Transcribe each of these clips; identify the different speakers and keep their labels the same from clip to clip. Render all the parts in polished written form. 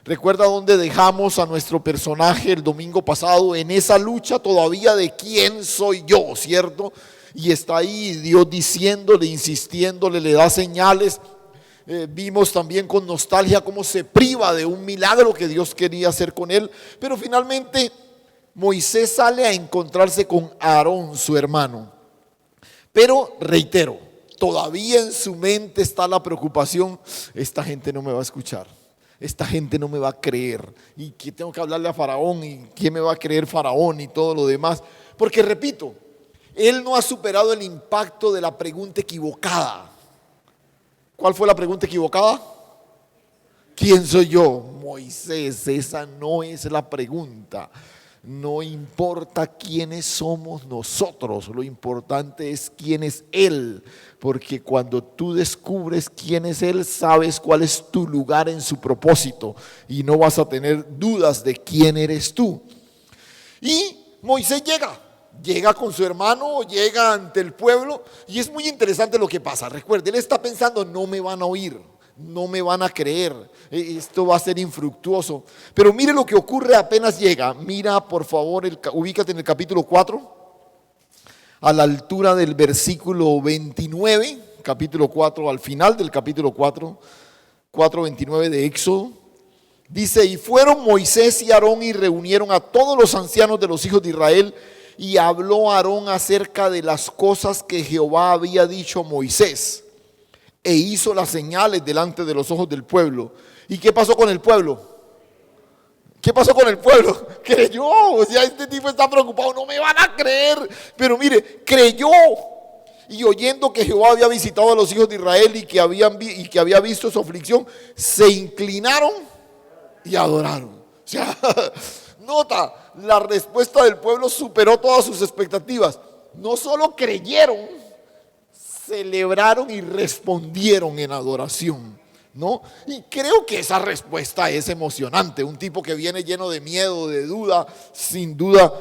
Speaker 1: Recuerda dónde dejamos a nuestro personaje el domingo pasado, en esa lucha todavía de quién soy yo, ¿cierto? Y está ahí Dios diciéndole, insistiéndole, le da señales. Vimos también con nostalgia cómo se priva de un milagro que Dios quería hacer con él. Pero finalmente Moisés sale a encontrarse con Aarón, su hermano. Pero reitero, todavía en su mente está la preocupación: esta gente no me va a escuchar, esta gente no me va a creer, y que tengo que hablarle a Faraón, y quién me va a creer Faraón y todo lo demás. Porque repito, él no ha superado el impacto de la pregunta equivocada. ¿Cuál fue la pregunta equivocada? ¿Quién soy yo? Moisés, esa no es la pregunta. No importa quiénes somos nosotros, lo importante es quién es Él, porque cuando tú descubres quién es Él, sabes cuál es tu lugar en su propósito y no vas a tener dudas de quién eres tú. Y Moisés llega con su hermano, llega ante el pueblo, y es muy interesante lo que pasa. Recuerde, él está pensando: no me van a oír, no me van a creer, esto va a ser infructuoso. Pero mire lo que ocurre apenas llega. Mira por favor, ubícate en el capítulo 4, a la altura del versículo 29, capítulo 4, al final del capítulo 4, 4:29 de Éxodo. Dice: y fueron Moisés y Aarón y reunieron a todos los ancianos de los hijos de Israel, y habló Aarón acerca de las cosas que Jehová había dicho a Moisés, e hizo las señales delante de los ojos del pueblo. ¿Y qué pasó con el pueblo? ¿Qué pasó con el pueblo? Creyó. O sea, este tipo está preocupado: no me van a creer. Pero mire, creyó. Y oyendo que Jehová había visitado a los hijos de Israel y que había visto su aflicción, se inclinaron y adoraron. O sea, nota, la respuesta del pueblo superó todas sus expectativas. No solo creyeron, celebraron y respondieron en adoración, ¿no? Y creo que esa respuesta es emocionante. Un tipo que viene lleno de miedo, de duda, sin duda,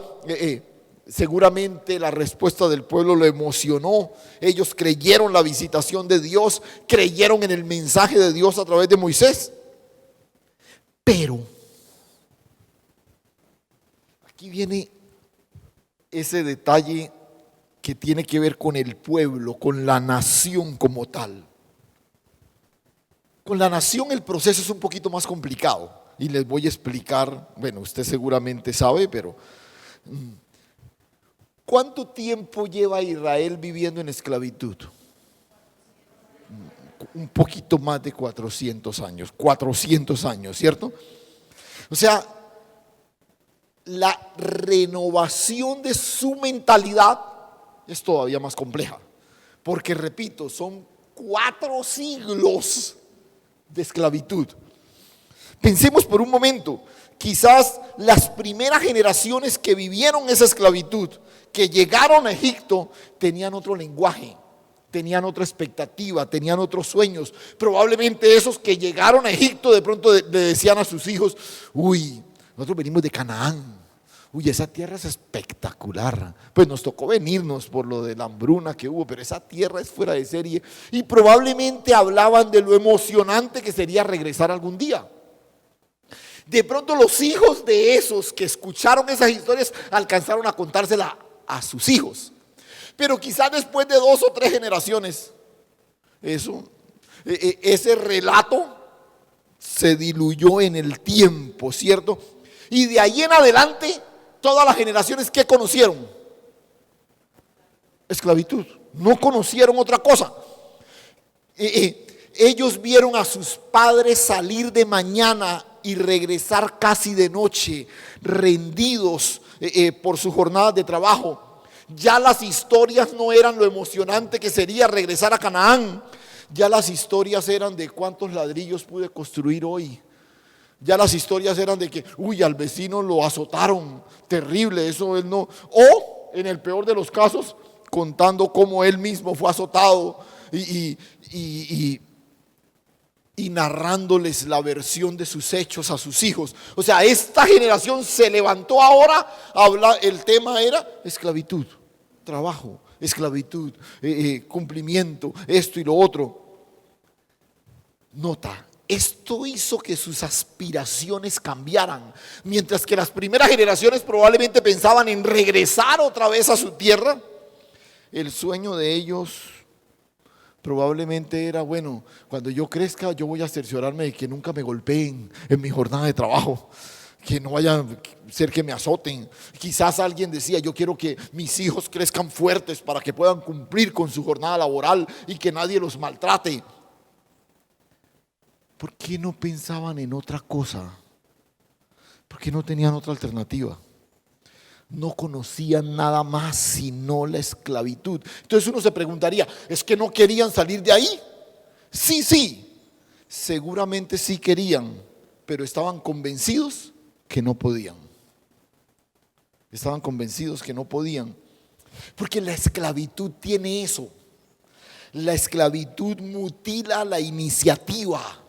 Speaker 1: seguramente la respuesta del pueblo lo emocionó. Ellos creyeron la visitación de Dios, creyeron en el mensaje de Dios a través de Moisés. Pero aquí viene ese detalle que tiene que ver con el pueblo, con la nación como tal. Con la nación el proceso es un poquito más complicado y les voy a explicar. Bueno, usted seguramente sabe, pero ¿cuánto tiempo lleva Israel viviendo en esclavitud? Un poquito más de 400 años, ¿cierto? O sea, la renovación de su mentalidad es todavía más compleja, porque repito, son 4 siglos de esclavitud. Pensemos por un momento, quizás las primeras generaciones que vivieron esa esclavitud, que llegaron a Egipto, tenían otro lenguaje, tenían otra expectativa, tenían otros sueños. Probablemente esos que llegaron a Egipto de pronto le decían a sus hijos: uy, nosotros venimos de Canaán, uy, esa tierra es espectacular. Pues nos tocó venirnos por lo de la hambruna que hubo, pero esa tierra es fuera de serie. Y probablemente hablaban de lo emocionante que sería regresar algún día. De pronto los hijos de esos que escucharon esas historias alcanzaron a contársela a sus hijos. Pero quizás después de 2 o 3 generaciones, ese relato se diluyó en el tiempo, ¿cierto? Y de ahí en adelante, todas las generaciones que conocieron esclavitud, no conocieron otra cosa. Ellos vieron a sus padres salir de mañana y regresar casi de noche, rendidos por sus jornadas de trabajo. Ya las historias no eran lo emocionante que sería regresar a Canaán. Ya las historias eran de cuántos ladrillos pude construir hoy. Ya las historias eran de que, uy, al vecino lo azotaron, terrible, eso él no. O, en el peor de los casos, contando cómo él mismo fue azotado y narrándoles la versión de sus hechos a sus hijos. O sea, esta generación se levantó ahora, el tema era esclavitud, trabajo, esclavitud, cumplimiento, esto y lo otro. Nota, Esto hizo que sus aspiraciones cambiaran. Mientras que las primeras generaciones probablemente pensaban en regresar otra vez a su tierra, el sueño de ellos probablemente era, bueno, cuando yo crezca yo voy a cerciorarme de que nunca me golpeen en mi jornada de trabajo, que no vaya a ser que me azoten. Quizás alguien decía, yo quiero que mis hijos crezcan fuertes para que puedan cumplir con su jornada laboral y que nadie los maltrate. ¿Por qué no pensaban en otra cosa? ¿Por qué no tenían otra alternativa? No conocían nada más sino la esclavitud. Entonces uno se preguntaría, ¿es que no querían salir de ahí? Sí, seguramente sí querían, pero estaban convencidos que no podían. Estaban convencidos que no podían. Porque la esclavitud tiene eso. La esclavitud mutila la iniciativa.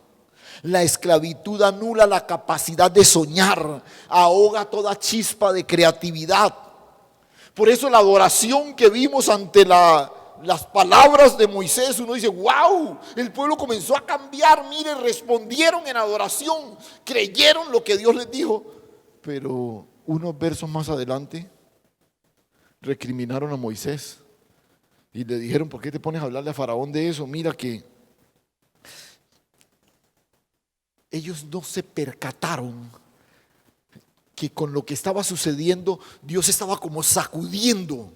Speaker 1: La esclavitud anula la capacidad de soñar, ahoga toda chispa de creatividad. Por eso la adoración que vimos ante las palabras de Moisés, uno dice, wow, el pueblo comenzó a cambiar, mire, respondieron en adoración, creyeron lo que Dios les dijo. Pero unos versos más adelante recriminaron a Moisés y le dijeron, ¿por qué te pones a hablarle a Faraón de eso? Mira que ellos no se percataron que con lo que estaba sucediendo, Dios estaba como sacudiendo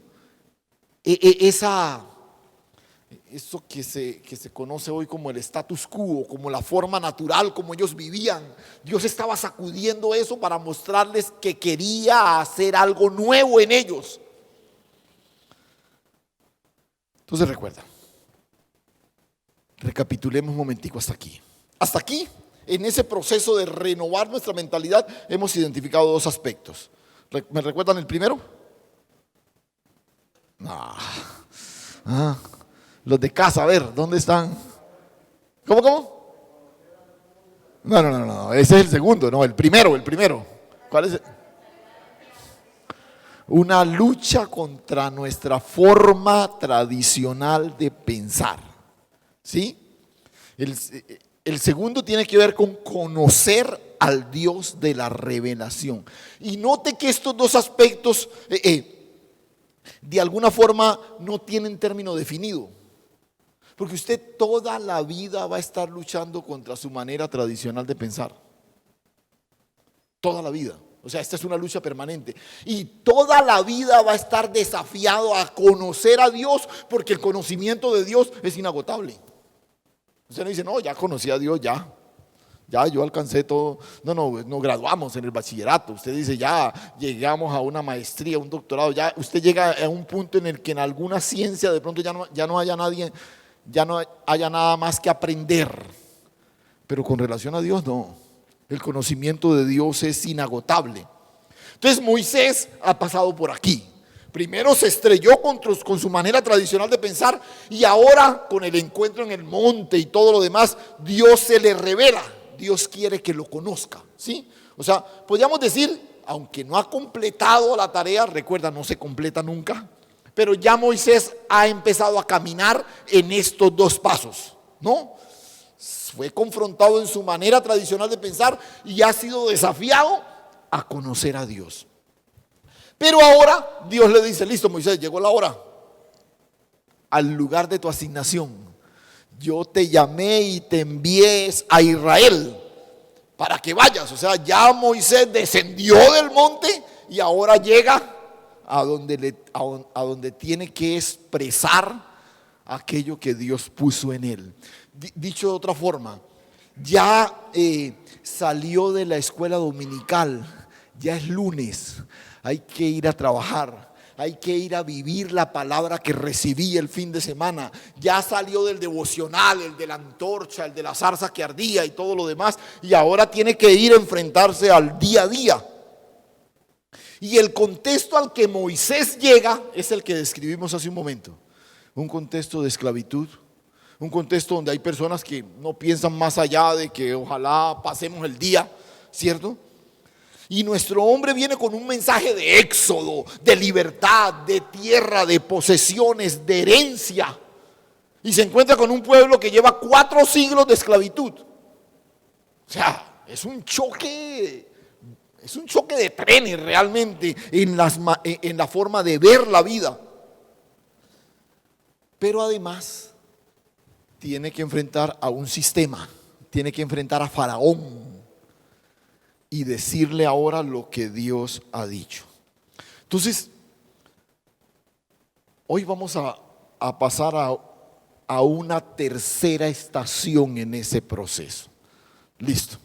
Speaker 1: eso que se conoce hoy como el status quo, como la forma natural como ellos vivían. Dios estaba sacudiendo eso para mostrarles que quería hacer algo nuevo en ellos. Entonces recuerda, recapitulemos un momentico hasta aquí. Hasta aquí, en ese proceso de renovar nuestra mentalidad, hemos identificado dos aspectos. ¿Me recuerdan el primero? Los de casa, a ver, ¿dónde están? ¿Cómo? No, ese es el segundo, no, el primero. ¿Cuál es? Una lucha contra nuestra forma tradicional de pensar. ¿Sí? El segundo tiene que ver con conocer al Dios de la revelación. Y note que estos dos aspectos de alguna forma no tienen término definido. Porque usted toda la vida va a estar luchando contra su manera tradicional de pensar. Toda la vida. O sea, esta es una lucha permanente. Y toda la vida va a estar desafiado a conocer a Dios, porque el conocimiento de Dios es inagotable. Usted no dice, no, ya conocí a Dios, ya yo alcancé todo. No graduamos en el bachillerato. Usted dice, ya llegamos a una maestría, un doctorado. Ya usted llega a un punto en el que en alguna ciencia de pronto ya no haya nadie, ya no haya nada más que aprender. Pero con relación a Dios, no. El conocimiento de Dios es inagotable. Entonces Moisés ha pasado por aquí. Primero se estrelló con su manera tradicional de pensar, y ahora con el encuentro en el monte y todo lo demás, Dios se le revela. Dios quiere que lo conozca, ¿sí? O sea, podríamos decir, aunque no ha completado la tarea, recuerda, no se completa nunca, pero ya Moisés ha empezado a caminar en estos dos pasos, ¿no? Fue confrontado en su manera tradicional de pensar y ha sido desafiado a conocer a Dios. Pero ahora Dios le dice, listo Moisés, llegó la hora. Al lugar de tu asignación, yo te llamé y te envié a Israel para que vayas. O sea, ya Moisés descendió del monte y ahora llega a donde tiene que expresar aquello que Dios puso en él. Dicho de otra forma, ya salió de la escuela dominical, ya es lunes. Hay que ir a trabajar, hay que ir a vivir la palabra que recibí el fin de semana. Ya salió del devocional, el de la antorcha, el de la zarza que ardía y todo lo demás, y ahora tiene que ir a enfrentarse al día a día. Y el contexto al que Moisés llega es el que describimos hace un momento. Un contexto de esclavitud, un contexto donde hay personas que no piensan más allá de que ojalá pasemos el día, ¿cierto? Y nuestro hombre viene con un mensaje de éxodo, de libertad, de tierra, de posesiones, de herencia. Y se encuentra con un pueblo que lleva 4 siglos de esclavitud. O sea, es un choque de trenes realmente en la forma de ver la vida. Pero además tiene que enfrentar a un sistema, tiene que enfrentar a Faraón y decirle ahora lo que Dios ha dicho. Entonces, hoy vamos a pasar a una tercera estación en ese proceso. Listo.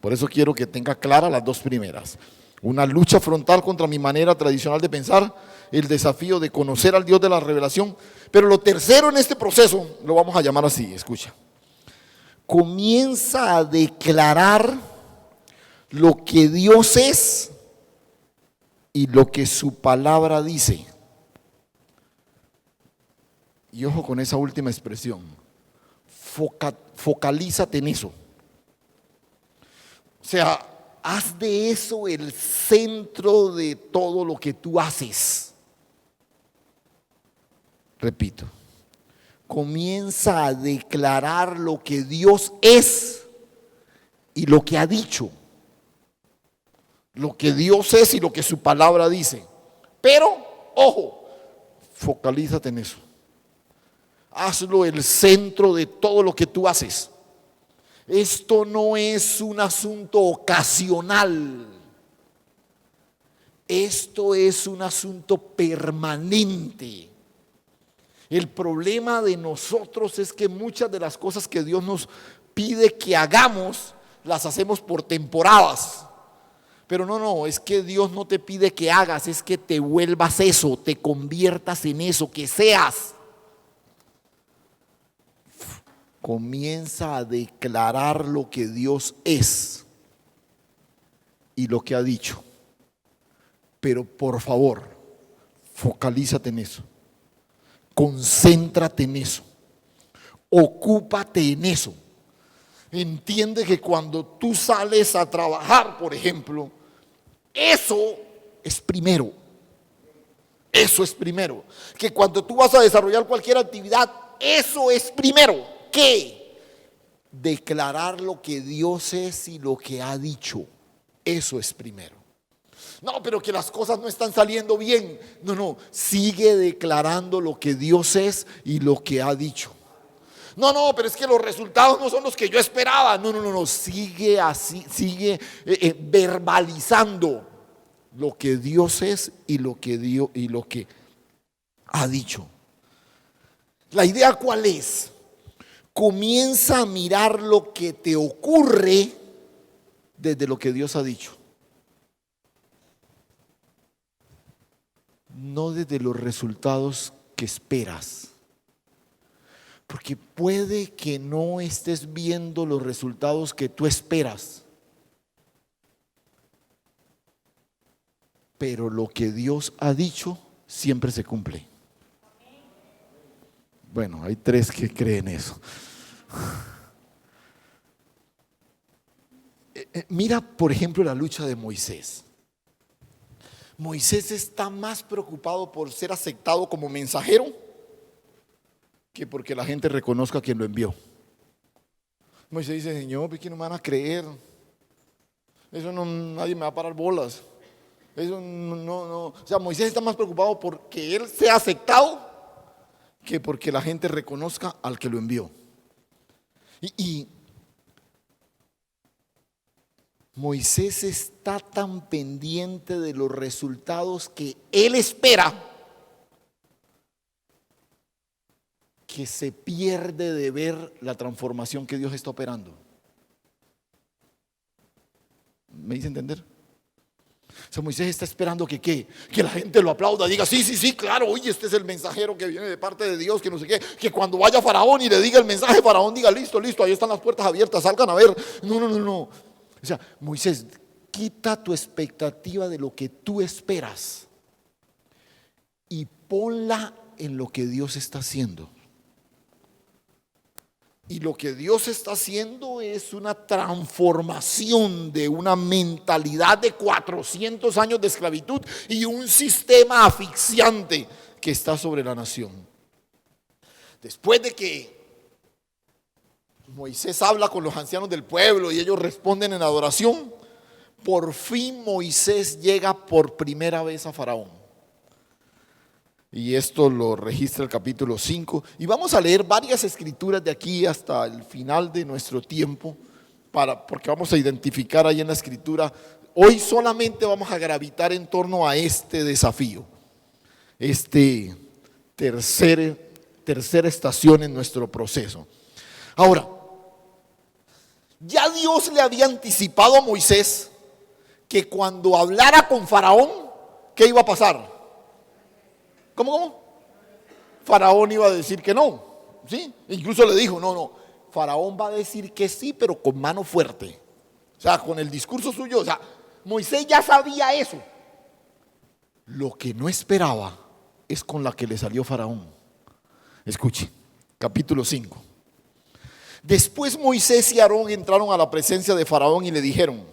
Speaker 1: Por eso quiero que tenga claras las dos primeras. Una lucha frontal contra mi manera tradicional de pensar, el desafío de conocer al Dios de la revelación. Pero lo tercero en este proceso, lo vamos a llamar así, escucha. Comienza a declarar lo que Dios es y lo que su palabra dice. Y ojo con esa última expresión. Focalízate en eso. O sea, haz de eso el centro de todo lo que tú haces. Repito, comienza a declarar lo que Dios es y lo que ha dicho. Lo que Dios es y lo que su palabra dice. Pero, ojo, focalízate en eso. Hazlo el centro de todo lo que tú haces. Esto no es un asunto ocasional. Esto es un asunto permanente. El problema de nosotros es que muchas de las cosas que Dios nos pide que hagamos, las hacemos por temporadas. Pero no, es que Dios no te pide que hagas, es que te vuelvas eso, te conviertas en eso, que seas. Comienza a declarar lo que Dios es y lo que ha dicho. Pero por favor, focalízate en eso. Concéntrate en eso. Ocúpate en eso. Entiende que cuando tú sales a trabajar, por ejemplo, eso es primero. Eso es primero. Que cuando tú vas a desarrollar cualquier actividad, eso es primero. ¿Qué? Declarar lo que Dios es y lo que ha dicho. Eso es primero. No, pero que las cosas no están saliendo bien. No, sigue declarando lo que Dios es y lo que ha dicho. No, pero es que los resultados no son los que yo esperaba. No, sigue así, sigue verbalizando lo que Dios es y lo que ha dicho. La idea ¿cuál es? Comienza a mirar lo que te ocurre desde lo que Dios ha dicho. No desde los resultados que esperas. Porque puede que no estés viendo los resultados que tú esperas. Pero lo que Dios ha dicho siempre se cumple. Bueno, hay 3 que creen eso. Mira, por ejemplo, la lucha de Moisés. Moisés está más preocupado por ser aceptado como mensajero que porque la gente reconozca a quien lo envió. Moisés dice: Señor, ¿por qué no me van a creer? Eso no, nadie me va a parar bolas. Eso no. O sea, Moisés está más preocupado porque él sea aceptado que porque la gente reconozca al que lo envió. Y Moisés está tan pendiente de los resultados que él espera que se pierde de ver la transformación que Dios está operando. ¿Me hice entender? O sea, Moisés está esperando que la gente lo aplauda, diga sí, claro, oye, este es el mensajero que viene de parte de Dios, que no sé qué, que cuando vaya Faraón y le diga el mensaje, Faraón diga listo, ahí están las puertas abiertas, salgan a ver. No. O sea, Moisés, quita tu expectativa de lo que tú esperas y ponla en lo que Dios está haciendo. Y lo que Dios está haciendo es una transformación de una mentalidad de 400 años de esclavitud y un sistema asfixiante que está sobre la nación. Después de que Moisés habla con los ancianos del pueblo y ellos responden en adoración. Por fin Moisés llega por primera vez a Faraón. Y esto lo registra el capítulo 5. Y vamos a leer varias escrituras de aquí hasta el final de nuestro tiempo, porque vamos a identificar ahí en la escritura. Hoy solamente vamos a gravitar en torno a este desafío, tercera estación en nuestro proceso. Ahora, ya Dios le había anticipado a Moisés que cuando hablara con Faraón, ¿qué iba a pasar? ¿Cómo? Faraón iba a decir que no, ¿sí? Incluso le dijo, no, Faraón va a decir que sí, pero con mano fuerte. O sea, con el discurso suyo, o sea, Moisés ya sabía eso. Lo que no esperaba es con la que le salió Faraón. Escuche, capítulo 5. Después Moisés y Aarón entraron a la presencia de Faraón y le dijeron: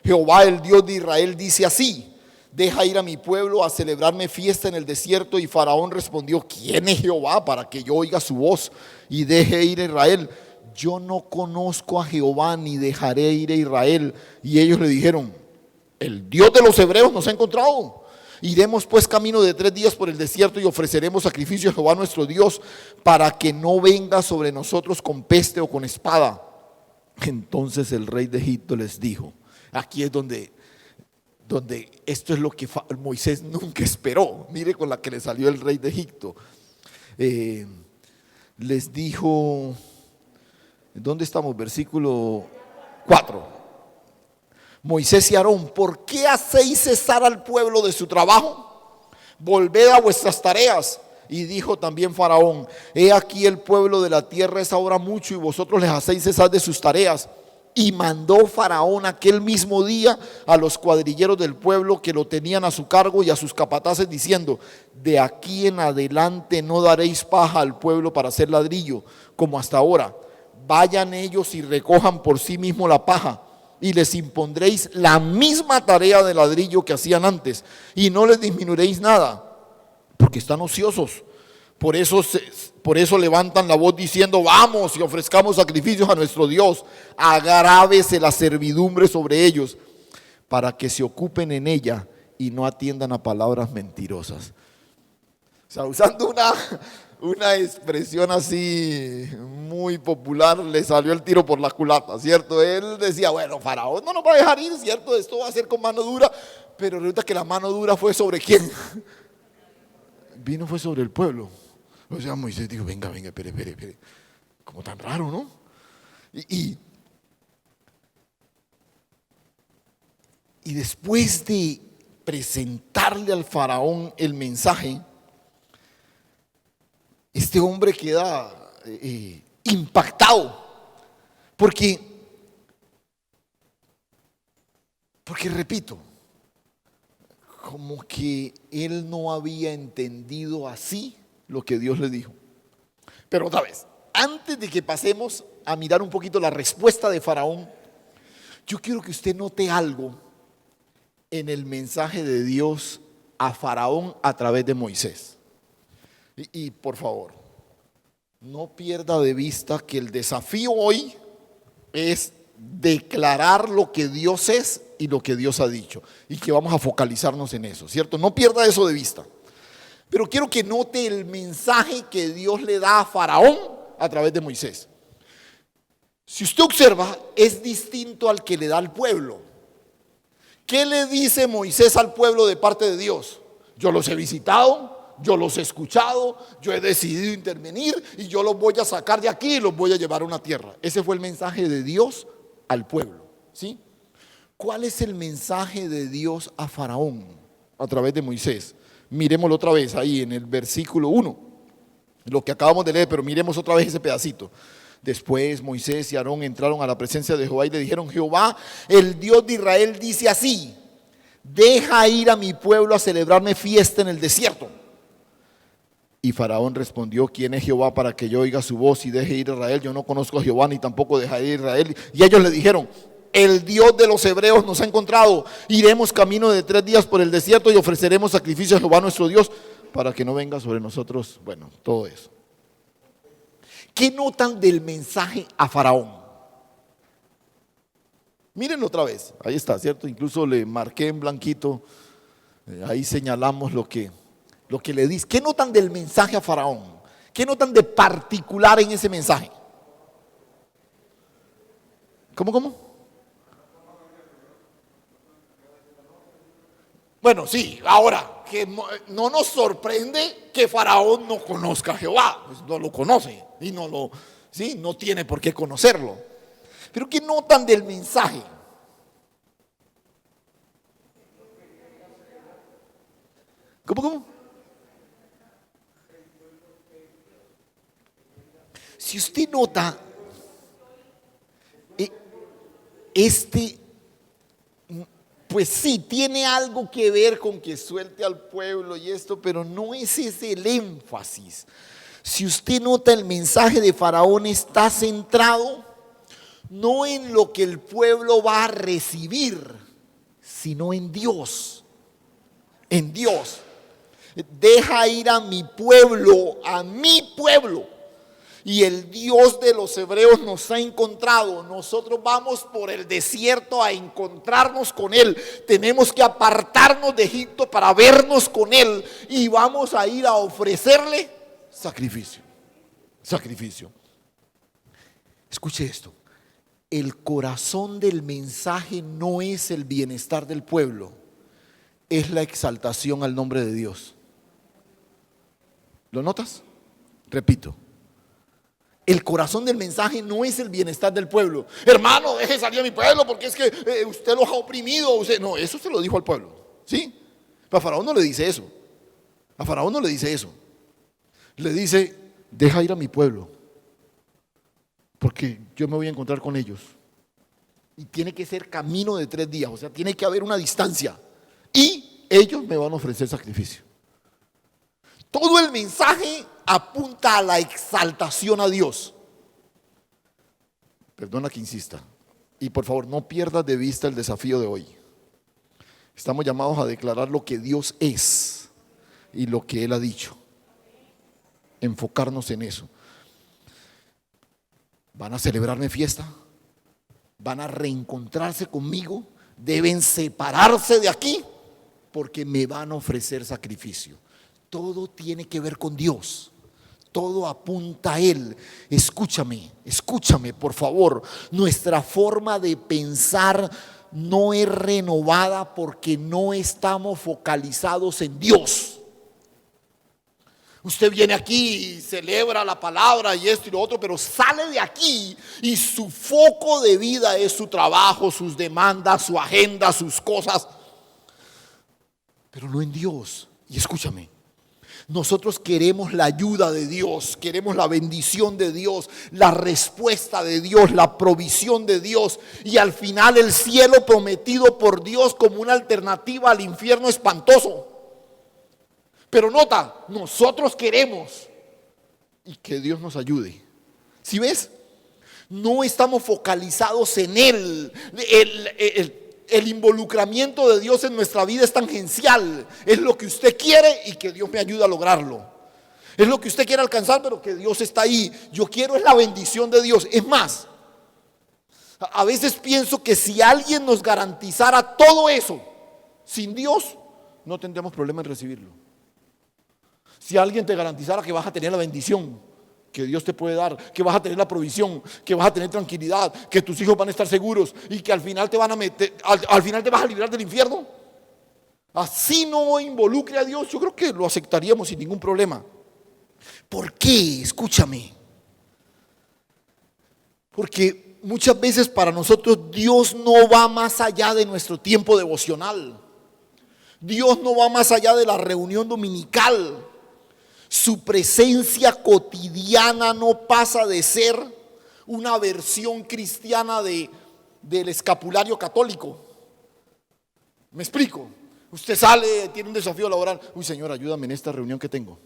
Speaker 1: Jehová, el Dios de Israel, dice así: deja ir a mi pueblo a celebrarme fiesta en el desierto. Y Faraón respondió: ¿quién es Jehová para que yo oiga su voz y deje ir a Israel? Yo no conozco a Jehová ni dejaré ir a Israel. Y ellos le dijeron: el Dios de los hebreos nos ha encontrado. Iremos pues camino de 3 días por el desierto y ofreceremos sacrificio a Jehová nuestro Dios, para que no venga sobre nosotros con peste o con espada. Entonces el rey de Egipto les dijo, aquí es donde esto es lo que Moisés nunca esperó. Mire con la que le salió el rey de Egipto. Les dijo, ¿dónde estamos? Versículo 4. Moisés y Aarón, ¿por qué hacéis cesar al pueblo de su trabajo? Volved a vuestras tareas. Y dijo también Faraón: he aquí el pueblo de la tierra es ahora mucho y vosotros les hacéis cesar de sus tareas. Y mandó Faraón aquel mismo día a los cuadrilleros del pueblo que lo tenían a su cargo y a sus capataces, diciendo: de aquí en adelante no daréis paja al pueblo para hacer ladrillo, como hasta ahora. Vayan ellos y recojan por sí mismos la paja, y les impondréis la misma tarea de ladrillo que hacían antes, y no les disminuiréis nada, porque están ociosos. Por eso levantan la voz diciendo: vamos y ofrezcamos sacrificios a nuestro Dios. Agrávese la servidumbre sobre ellos, para que se ocupen en ella y no atiendan a palabras mentirosas. O sea, usando una expresión así muy popular, le salió el tiro por la culata, ¿cierto? Él decía: bueno, Faraón no nos va a dejar ir, ¿cierto? Esto va a ser con mano dura. Pero resulta que la mano dura fue sobre ¿quién? Fue sobre el pueblo. O sea, Moisés dijo: venga, espere. Como tan raro, ¿no? Y después de presentarle al Faraón el mensaje, este hombre queda impactado, porque repito, como que él no había entendido así lo que Dios le dijo. Pero otra vez, antes de que pasemos a mirar un poquito la respuesta de Faraón, yo quiero que usted note algo en el mensaje de Dios a Faraón a través de Moisés. Y por favor, no pierda de vista que el desafío hoy es declarar lo que Dios es y lo que Dios ha dicho, y que vamos a focalizarnos en eso, ¿cierto? No pierda eso de vista. Pero quiero que note el mensaje que Dios le da a Faraón a través de Moisés. Si usted observa, es distinto al que le da al pueblo. ¿Qué le dice Moisés al pueblo de parte de Dios? Yo los he visitado, yo los he escuchado, yo he decidido intervenir y yo los voy a sacar de aquí y los voy a llevar a una tierra. Ese fue el mensaje de Dios al pueblo, ¿sí? ¿Cuál es el mensaje de Dios a Faraón a través de Moisés? Miremoslo otra vez ahí en el versículo 1, lo que acabamos de leer, pero miremos otra vez ese pedacito. Después Moisés y Aarón entraron a la presencia de Jehová y le dijeron: Jehová, el Dios de Israel, dice así: deja ir a mi pueblo a celebrarme fiesta en el desierto. Y Faraón respondió: ¿quién es Jehová para que yo oiga su voz y deje ir a Israel? Yo no conozco a Jehová, ni tampoco dejaré ir a Israel. Y ellos le dijeron: el Dios de los hebreos nos ha encontrado. Iremos camino de 3 días por el desierto y ofreceremos sacrificio a Jehová nuestro Dios, para que no venga sobre nosotros, bueno, todo eso. ¿Qué notan del mensaje a Faraón? Miren otra vez, ahí está, ¿cierto? Incluso le marqué en blanquito, ahí señalamos lo que le dice. ¿Qué notan del mensaje a Faraón? ¿Qué notan de particular en ese mensaje? ¿Cómo? Bueno, sí, ahora, que no nos sorprende que Faraón no conozca a Jehová, pues no lo conoce y no tiene por qué conocerlo. Pero ¿qué notan del mensaje? ¿Cómo? Si usted nota, pues sí, tiene algo que ver con que suelte al pueblo y esto, pero no es ese el énfasis. Si usted nota, el mensaje de Faraón está centrado no en lo que el pueblo va a recibir, sino en Dios. En Dios. Deja ir a mi pueblo, y el Dios de los hebreos nos ha encontrado. Nosotros vamos por el desierto a encontrarnos con Él. Tenemos que apartarnos de Egipto para vernos con Él, y vamos a ir a ofrecerle sacrificio. Escuche esto. El corazón del mensaje no es el bienestar del pueblo, es la exaltación al nombre de Dios. ¿Lo notas? Repito. El corazón del mensaje no es el bienestar del pueblo. Hermano, deje salir a mi pueblo porque es que usted los ha oprimido. No, eso se lo dijo al pueblo. ¿Sí? Pero a Faraón no le dice eso. Le dice, deja ir a mi pueblo porque yo me voy a encontrar con ellos. Y tiene que ser camino de 3 días. O sea, tiene que haber una distancia. Y ellos me van a ofrecer sacrificio. Todo el mensaje apunta a la exaltación a Dios. Perdona que insista. Y por favor, no pierdas de vista el desafío de hoy. Estamos llamados a declarar lo que Dios es y lo que Él ha dicho. Enfocarnos en eso. ¿Van a celebrarme fiesta? ¿Van a reencontrarse conmigo? ¿Deben separarse de aquí? Porque me van a ofrecer sacrificio. Todo tiene que ver con Dios. Todo apunta a Él. Escúchame, por favor. Nuestra forma de pensar no es renovada porque no estamos focalizados en Dios. Usted viene aquí y celebra la palabra y esto y lo otro, pero sale de aquí y su foco de vida es su trabajo, sus demandas, su agenda, sus cosas, pero no en Dios. Y escúchame, nosotros queremos la ayuda de Dios, queremos la bendición de Dios, la respuesta de Dios, la provisión de Dios, y al final el cielo prometido por Dios como una alternativa al infierno espantoso. Pero nota, nosotros queremos, y que Dios nos ayude. ¿Sí ves? No estamos focalizados en Él. El involucramiento de Dios en nuestra vida es tangencial. Es lo que usted quiere y que Dios me ayude a lograrlo. Es lo que usted quiere alcanzar, pero que Dios está ahí. Yo quiero es la bendición de Dios. Es más, a veces pienso que si alguien nos garantizara todo eso, sin Dios, no tendríamos problema en recibirlo. Si alguien te garantizara que vas a tener la bendición que Dios te puede dar, que vas a tener la provisión, que vas a tener tranquilidad, que tus hijos van a estar seguros y que al final te van a meter, al final te vas a librar del infierno, así no involucre a Dios, yo creo que lo aceptaríamos sin ningún problema. ¿Por qué? Escúchame. Porque muchas veces para nosotros Dios no va más allá de nuestro tiempo devocional. Dios no va más allá de la reunión dominical. Su presencia cotidiana no pasa de ser una versión cristiana del escapulario católico. ¿Me explico? Usted sale, tiene un desafío laboral. Uy, Señor, ayúdame en esta reunión que tengo.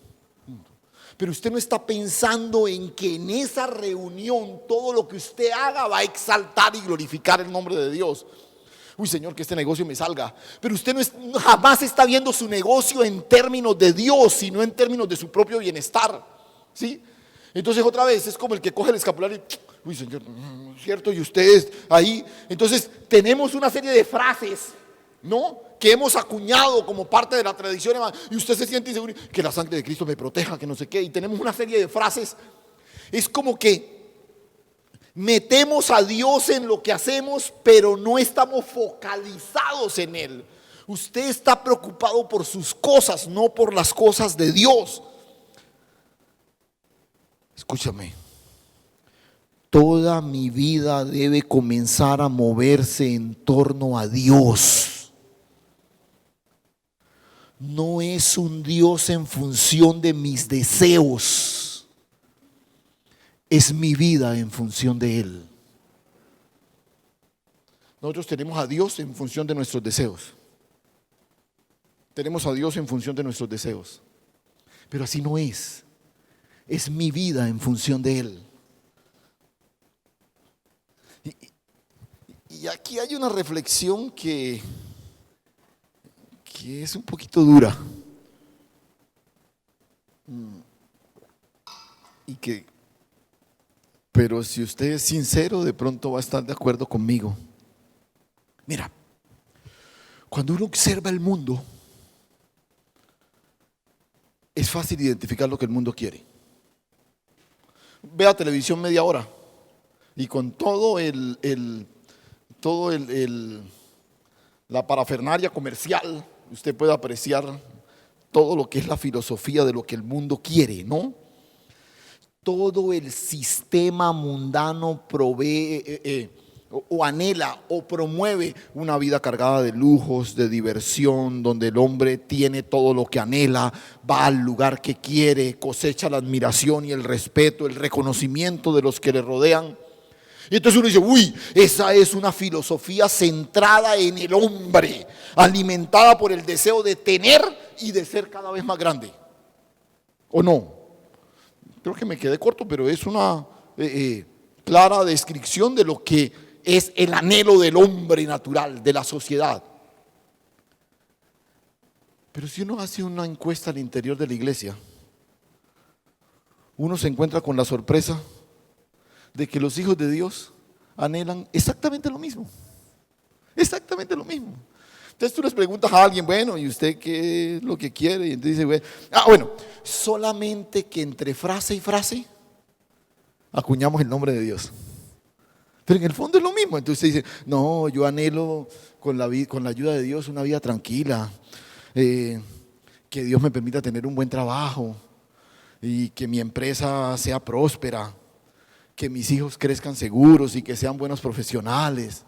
Speaker 1: Pero usted no está pensando en que en esa reunión todo lo que usted haga va a exaltar y glorificar el nombre de Dios. Uy, Señor, que este negocio me salga. Pero usted jamás está viendo su negocio en términos de Dios, sino en términos de su propio bienestar. ¿Sí? Entonces otra vez es como el que coge el escapular y, uy Señor, ¿cierto? Y ustedes ahí. Entonces tenemos una serie de frases, ¿no?, que hemos acuñado como parte de la tradición, y usted se siente inseguro, que la sangre de Cristo me proteja, que no sé qué, y tenemos una serie de frases. Es como que metemos a Dios en lo que hacemos, pero no estamos focalizados en Él. Usted está preocupado por sus cosas, no por las cosas de Dios. Escúchame, toda mi vida debe comenzar a moverse en torno a Dios. No es un Dios en función de mis deseos, es mi vida en función de Él. Nosotros tenemos a Dios en función de nuestros deseos. Tenemos a Dios en función de nuestros deseos. Pero así no es. Es mi vida en función de Él. Y aquí hay una reflexión que es un poquito dura. Pero si usted es sincero, de pronto va a estar de acuerdo conmigo. Mira, cuando uno observa el mundo, es fácil identificar lo que el mundo quiere. Vea televisión media hora y con la parafernalia comercial, usted puede apreciar todo lo que es la filosofía de lo que el mundo quiere, ¿no? Todo el sistema mundano provee o anhela o promueve una vida cargada de lujos, de diversión, donde el hombre tiene todo lo que anhela, va al lugar que quiere, cosecha la admiración y el respeto, el reconocimiento de los que le rodean. Y entonces uno dice, uy, esa es una filosofía centrada en el hombre, alimentada por el deseo de tener y de ser cada vez más grande. ¿O no? Creo que me quedé corto, pero es una clara descripción de lo que es el anhelo del hombre natural, de la sociedad. Pero si uno hace una encuesta al interior de la iglesia, uno se encuentra con la sorpresa de que los hijos de Dios anhelan exactamente lo mismo. Exactamente lo mismo. Entonces tú les preguntas a alguien, bueno, ¿y usted qué es lo que quiere? Y entonces dice, bueno, solamente que entre frase y frase acuñamos el nombre de Dios. Pero en el fondo es lo mismo. Entonces dice, no, yo anhelo con la ayuda de Dios una vida tranquila, que Dios me permita tener un buen trabajo y que mi empresa sea próspera, que mis hijos crezcan seguros y que sean buenos profesionales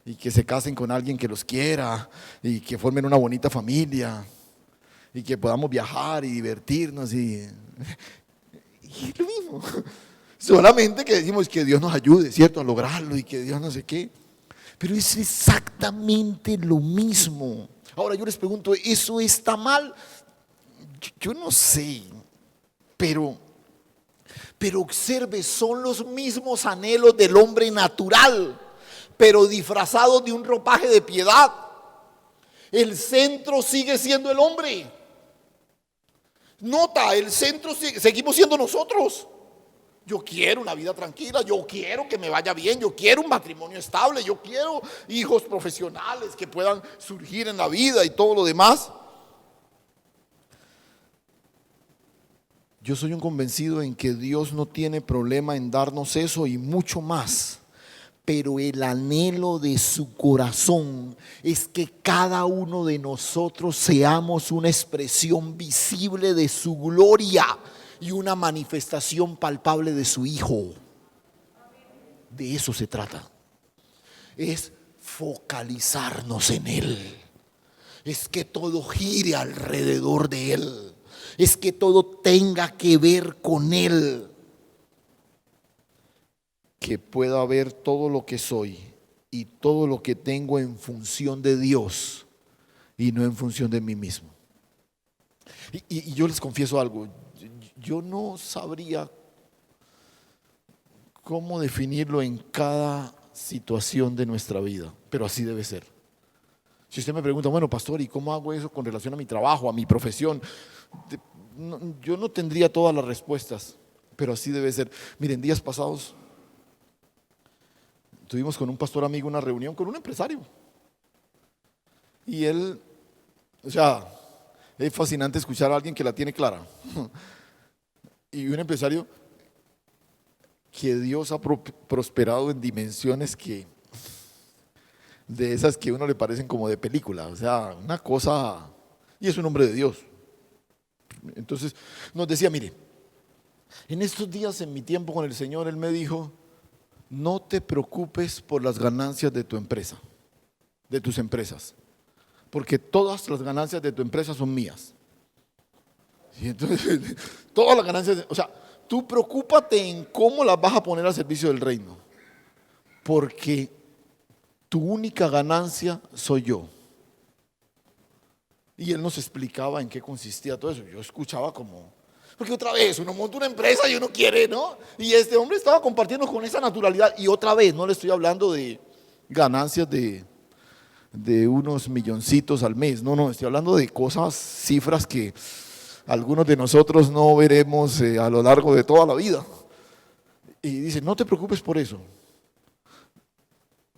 Speaker 1: y que se casen con alguien que los quiera y que formen una bonita familia y que podamos viajar y divertirnos y es lo mismo. Solamente que decimos que Dios nos ayude, ¿cierto?, a lograrlo y que Dios no sé qué. Pero es exactamente lo mismo. Ahora yo les pregunto, ¿eso está mal? Yo no sé, pero observe, son los mismos anhelos del hombre natural, pero disfrazados de un ropaje de piedad. El centro sigue siendo el hombre. Nota, el centro seguimos siendo nosotros. Yo quiero una vida tranquila, yo quiero que me vaya bien, yo quiero un matrimonio estable, yo quiero hijos profesionales que puedan surgir en la vida y todo lo demás. Yo soy un convencido en que Dios no tiene problema en darnos eso y mucho más. Pero el anhelo de su corazón es que cada uno de nosotros seamos una expresión visible de su gloria y una manifestación palpable de su Hijo. De eso se trata. Es focalizarnos en Él. Es que todo gire alrededor de Él. Es que todo tenga que ver con Él. Que pueda ver todo lo que soy y todo lo que tengo en función de Dios y no en función de mí mismo. Y yo les confieso algo, yo no sabría cómo definirlo en cada situación de nuestra vida, pero así debe ser. Si usted me pregunta, bueno, pastor, ¿y cómo hago eso con relación a mi trabajo, a mi profesión? Yo no tendría todas las respuestas, pero así debe ser. Miren, días pasados tuvimos con un pastor amigo una reunión con un empresario. Y él, o sea, es fascinante escuchar a alguien que la tiene clara. Y un empresario que Dios ha prosperado en dimensiones de esas que a uno le parecen como de película, o sea, una cosa, y es un hombre de Dios. Entonces nos decía, mire, en estos días en mi tiempo con el Señor, Él me dijo, no te preocupes por las ganancias de tu empresa, de tus empresas, porque todas las ganancias de tu empresa son mías. Y entonces, todas las ganancias, o sea, tú preocúpate en cómo las vas a poner al servicio del reino, porque tu única ganancia soy yo. Y él nos explicaba en qué consistía todo eso. Yo escuchaba como, porque otra vez uno monta una empresa y uno quiere, ¿no? Y este hombre estaba compartiendo con esa naturalidad. Y otra vez, no le estoy hablando de ganancias de unos milloncitos al mes. No, estoy hablando de cosas, cifras que algunos de nosotros no veremos a lo largo de toda la vida. Y dice, no te preocupes por eso.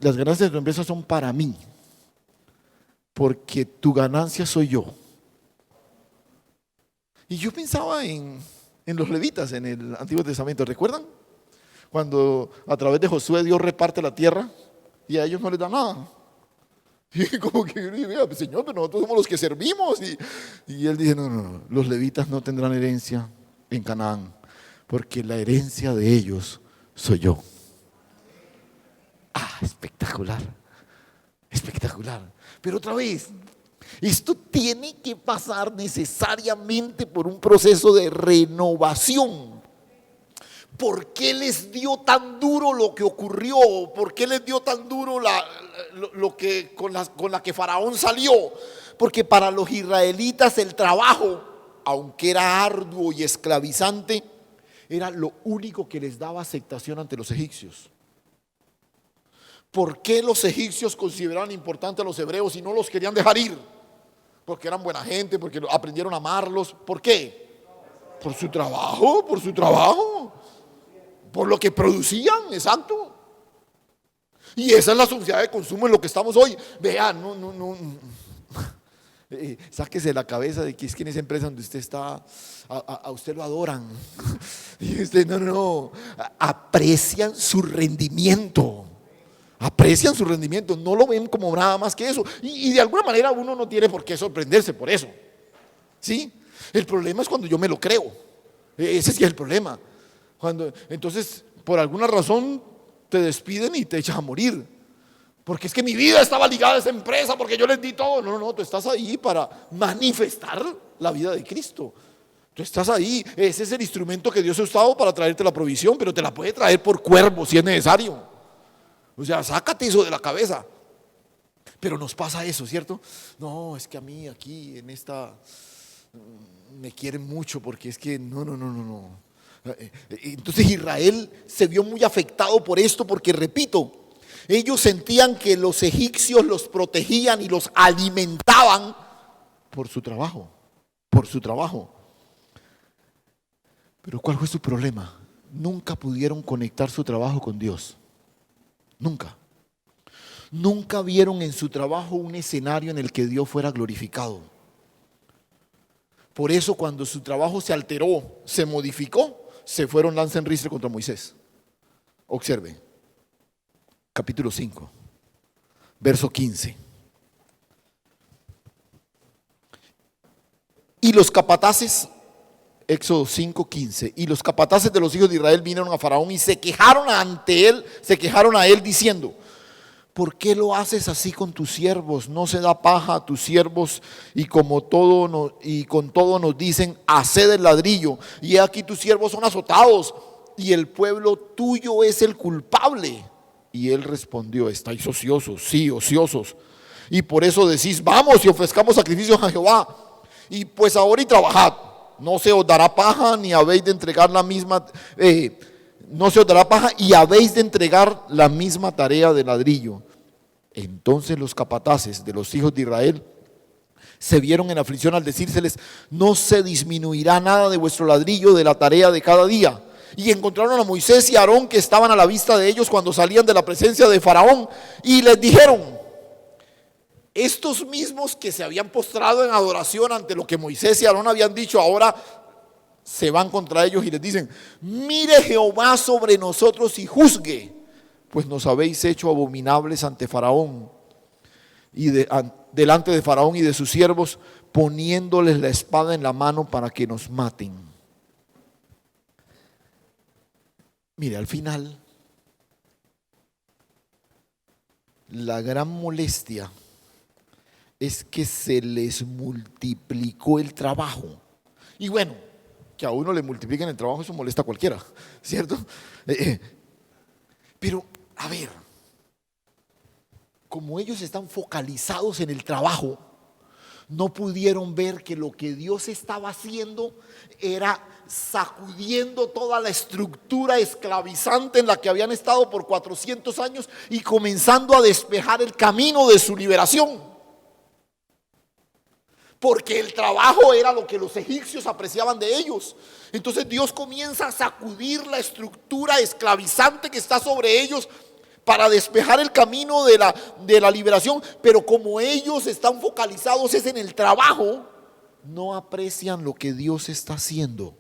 Speaker 1: Las ganancias de tu empresa son para mí, porque tu ganancia soy yo. Y yo pensaba en los levitas en el Antiguo Testamento. ¿Recuerdan? Cuando a través de Josué Dios reparte la tierra y a ellos no les da nada. Y como que yo dije, Señor, pero nosotros somos los que servimos. Y él dice, no, los levitas no tendrán herencia en Canaán, porque la herencia de ellos soy yo. Espectacular, espectacular. Pero otra vez, esto tiene que pasar necesariamente por un proceso de renovación. ¿Por qué les dio tan duro lo que ocurrió? ¿Por qué les dio tan duro lo que con la que Faraón salió? Porque para los israelitas el trabajo, aunque era arduo y esclavizante, era lo único que les daba aceptación ante los egipcios. ¿Por qué los egipcios consideraban importante a los hebreos y no los querían dejar ir? Porque eran buena gente, porque aprendieron a amarlos. ¿Por qué? Por su trabajo, por lo que producían, exacto. Y esa es la sociedad de consumo en lo que estamos hoy. Vean, no. Sáquese de la cabeza de que es que en esa empresa donde usted está, a usted lo adoran. Y usted no, aprecian su rendimiento. Aprecian su rendimiento, no lo ven como nada más que eso. Y de alguna manera uno no tiene por qué sorprenderse por eso. ¿Sí? El problema es cuando yo me lo creo. Ese sí es el problema. Entonces, por alguna razón te despiden y te echan a morir. Porque es que mi vida estaba ligada a esa empresa, porque yo les di todo. No, tú estás ahí para manifestar la vida de Cristo. Tú estás ahí, ese es el instrumento que Dios ha usado para traerte la provisión, pero te la puede traer por cuervo si es necesario. O sea, sácate eso de la cabeza. Pero nos pasa eso, ¿cierto? No, es que a mí aquí en esta me quieren mucho porque es que no. Entonces Israel se vio muy afectado por esto porque, repito, ellos sentían que los egipcios los protegían y los alimentaban por su trabajo. Pero ¿cuál fue su problema? Nunca pudieron conectar su trabajo con Dios. Nunca vieron en su trabajo un escenario en el que Dios fuera glorificado. Por eso cuando su trabajo se alteró, se modificó, se fueron lanza en ristre contra Moisés. Observe, capítulo 5, verso 15. Y los capataces, Éxodo 5:15, y los capataces de los hijos de Israel vinieron a Faraón y se quejaron a él diciendo, ¿por qué lo haces así con tus siervos? No se da paja a tus siervos y con todo nos dicen, haced el ladrillo, y aquí tus siervos son azotados y el pueblo tuyo es el culpable. Y él respondió, estáis ociosos, sí, ociosos, y por eso decís, vamos y ofrezcamos sacrificios a Jehová, y pues ahora y trabajad. No se os dará paja ni habéis de entregar la misma no se os dará paja y habéis de entregar la misma tarea de ladrillo. Entonces los capataces de los hijos de Israel se vieron en aflicción al decírseles, no se disminuirá nada de vuestro ladrillo de la tarea de cada día. y encontraron a Moisés y a Aarón, que estaban a la vista de ellos cuando salían de la presencia de Faraón, y les dijeron: estos mismos que se habían postrado en adoración ante lo que Moisés y Aarón habían dicho, ahora se van contra ellos y les dicen: mire Jehová sobre nosotros y juzgue, pues nos habéis hecho abominables ante Faraón y delante de Faraón y de sus siervos, poniéndoles la espada en la mano para que nos maten. Mire, al final, la gran molestia es que se les multiplicó el trabajo. Y bueno, que a uno le multipliquen el trabajo, eso molesta a cualquiera, ¿cierto? Pero, a ver, como ellos están focalizados en el trabajo, no pudieron ver que lo que Dios estaba haciendo era sacudiendo toda la estructura esclavizante en la que habían estado por 400 años y comenzando a despejar el camino de su liberación. Porque el trabajo era lo que los egipcios apreciaban de ellos. Entonces Dios comienza a sacudir la estructura esclavizante que está sobre ellos para despejar el camino de la liberación. Pero como ellos están focalizados es en el trabajo, no aprecian lo que Dios está haciendo.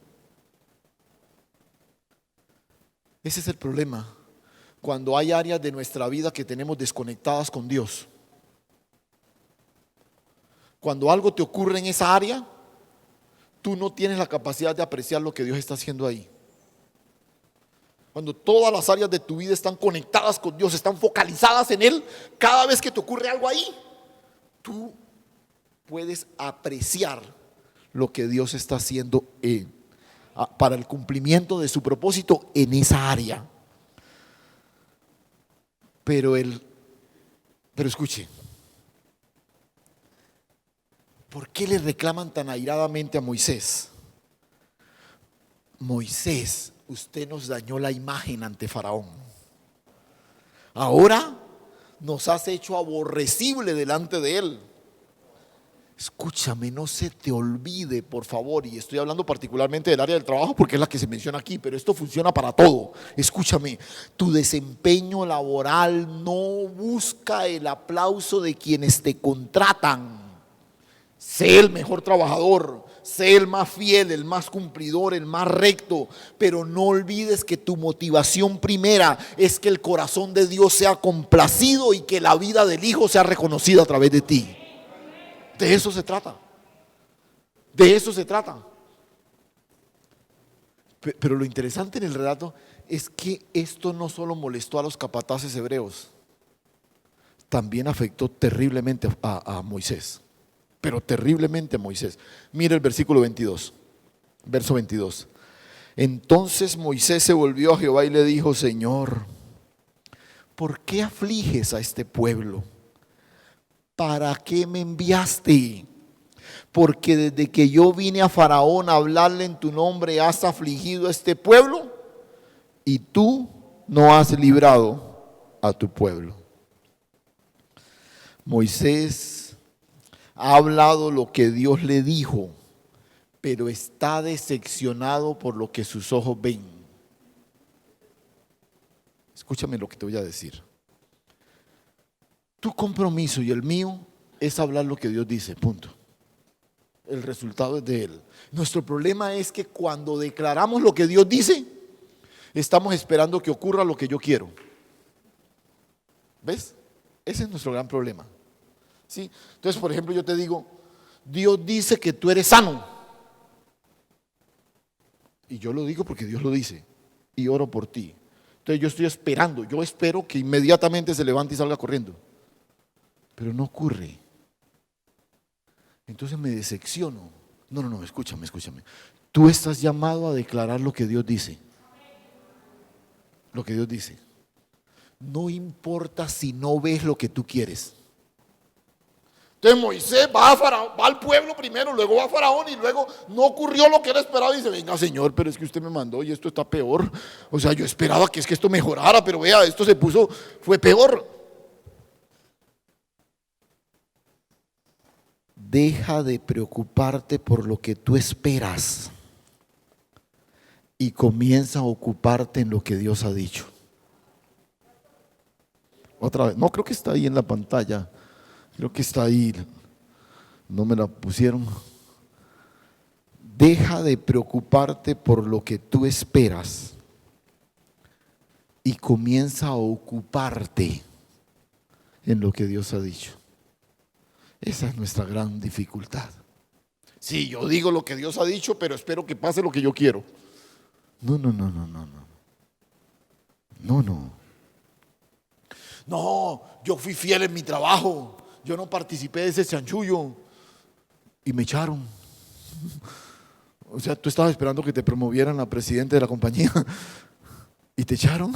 Speaker 1: Ese es el problema cuando hay áreas de nuestra vida que tenemos desconectadas con Dios. Cuando algo te ocurre en esa área, tú no tienes la capacidad de apreciar lo que Dios está haciendo ahí. Cuando todas las áreas de tu vida están conectadas con Dios, están focalizadas en Él, cada vez que te ocurre algo ahí, tú puedes apreciar lo que Dios está haciendo para el cumplimiento de su propósito en esa área. Pero escuche, ¿por qué le reclaman tan airadamente a Moisés? Moisés, usted nos dañó la imagen ante Faraón. Ahora nos has hecho aborrecible delante de él. Escúchame, no se te olvide, por favor, y estoy hablando particularmente del área del trabajo porque es la que se menciona aquí, pero esto funciona para todo. Escúchame, tu desempeño laboral no busca el aplauso de quienes te contratan. Sé el mejor trabajador, sé el más fiel, el más cumplidor, el más recto, pero no olvides que tu motivación primera es que el corazón de Dios sea complacido y que la vida del Hijo sea reconocida a través de ti. De eso se trata. De eso se trata. Pero lo interesante en el relato es que esto no solo molestó a los capataces hebreos, también afectó terriblemente a Moisés. Pero terriblemente a Moisés. Mira el versículo 22, verso 22. Entonces Moisés se volvió a Jehová y le dijo: Señor, ¿por qué afliges a este pueblo? ¿Para qué me enviaste? Porque desde que yo vine a Faraón a hablarle en tu nombre, has afligido a este pueblo y tú no has librado a tu pueblo. Moisés ha hablado lo que Dios le dijo, pero está decepcionado por lo que sus ojos ven. Escúchame lo que te voy a decir. Tu compromiso y el mío es hablar lo que Dios dice, punto. El resultado es de Él. Nuestro problema es que cuando declaramos lo que Dios dice, estamos esperando que ocurra lo que yo quiero. ¿Ves? Ese es nuestro gran problema. ¿Sí? Entonces, por ejemplo, yo te digo: Dios dice que tú eres sano. Y yo lo digo porque Dios lo dice. Y oro por ti. Entonces yo estoy esperando. Yo espero que inmediatamente se levante y salga corriendo. Pero no ocurre. Entonces me decepciono. No, escúchame. Tú estás llamado a declarar lo que Dios dice. Lo que Dios dice. No importa si no ves lo que tú quieres. Entonces Moisés va al pueblo primero, luego va a Faraón y luego no ocurrió lo que él esperaba y dice: venga, Señor, pero es que usted me mandó y esto está peor. O sea, yo esperaba que esto mejorara, pero vea, esto fue peor. Deja de preocuparte por lo que tú esperas y comienza a ocuparte en lo que Dios ha dicho. Otra vez, no creo que está ahí en la pantalla, creo que está ahí, no me la pusieron. Deja de preocuparte por lo que tú esperas y comienza a ocuparte en lo que Dios ha dicho. Esa es nuestra gran dificultad. Sí, yo digo lo que Dios ha dicho, pero espero que pase lo que yo quiero. No. No, yo fui fiel en mi trabajo. Yo no participé de ese chanchullo y me echaron. O sea, tú estabas esperando que te promovieran a presidente de la compañía y te echaron.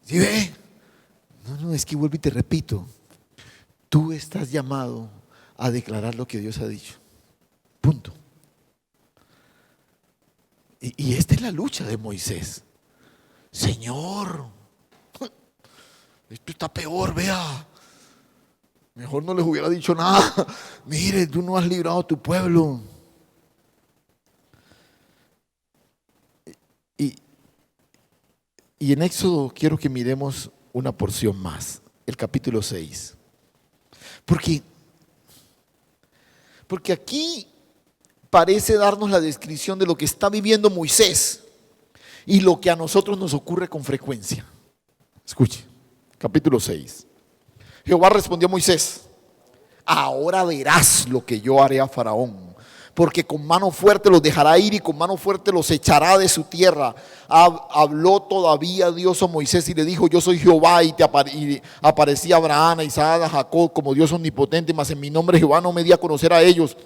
Speaker 1: ¿Sí ve? No, es que vuelvo y te repito. Tú estás llamado a declarar lo que Dios ha dicho. Punto. Y esta es la lucha de Moisés. Señor, esto está peor, vea. Mejor no les hubiera dicho nada. Mire, tú no has librado a tu pueblo. Y en Éxodo quiero que miremos una porción más, el capítulo 6. Porque aquí parece darnos la descripción de lo que está viviendo Moisés y lo que a nosotros nos ocurre con frecuencia. Escuche, capítulo 6. Jehová respondió a Moisés: ahora verás lo que yo haré a Faraón, porque con mano fuerte los dejará ir y con mano fuerte los echará de su tierra. Habló todavía Dios a Moisés y le dijo: yo soy Jehová, y aparecí a Abraham, a Isaac, a Jacob como Dios omnipotente, mas en mi nombre Jehová no me di a conocer a ellos.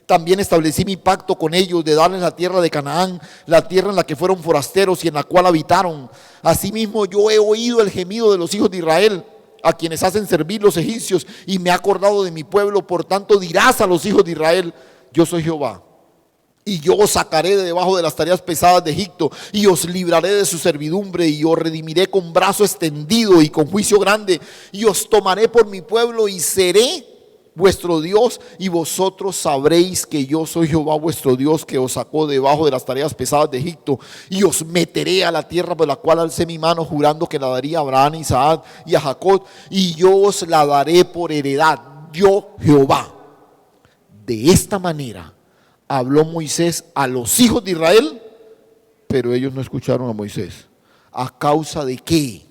Speaker 1: También establecí mi pacto con ellos de darles la tierra de Canaán, la tierra en la que fueron forasteros y en la cual habitaron. Asimismo yo he oído el gemido de los hijos de Israel, a quienes hacen servir los egipcios, y me he acordado de mi pueblo. Por tanto dirás a los hijos de Israel: yo soy Jehová, y yo os sacaré de debajo de las tareas pesadas de Egipto, y os libraré de su servidumbre, y os redimiré con brazo extendido y con juicio grande, y os tomaré por mi pueblo, y seré vuestro Dios, y vosotros sabréis que yo soy Jehová vuestro Dios, que os sacó debajo de las tareas pesadas de Egipto, y os meteré a la tierra por la cual alcé mi mano, jurando que la daría a Abraham, a Isaac y a Jacob, y yo os la daré por heredad, yo Jehová. De esta manera habló Moisés a los hijos de Israel, pero ellos no escucharon a Moisés. ¿A causa de qué?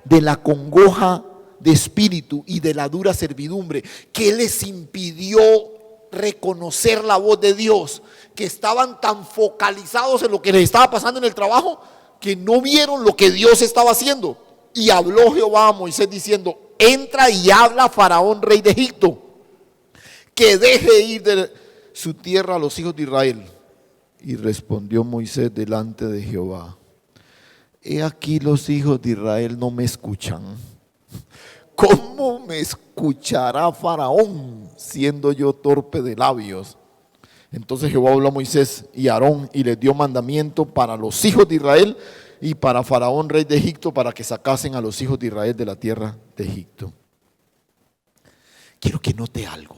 Speaker 1: De la congoja de espíritu y de la dura servidumbre, que les impidió reconocer la voz de Dios, que estaban tan focalizados en lo que les estaba pasando en el trabajo, que no vieron lo que Dios estaba haciendo. Y habló Jehová a Moisés diciendo: entra y habla a Faraón, rey de Egipto, que deje ir de su tierra a los hijos de Israel. Y respondió Moisés delante de Jehová: he aquí los hijos de Israel no me escuchan. ¿Cómo me escuchará Faraón, siendo yo torpe de labios? Entonces Jehová habló a Moisés y a Aarón y les dio mandamiento para los hijos de Israel y para Faraón, rey de Egipto, para que sacasen a los hijos de Israel de la tierra de Egipto. Quiero que note algo.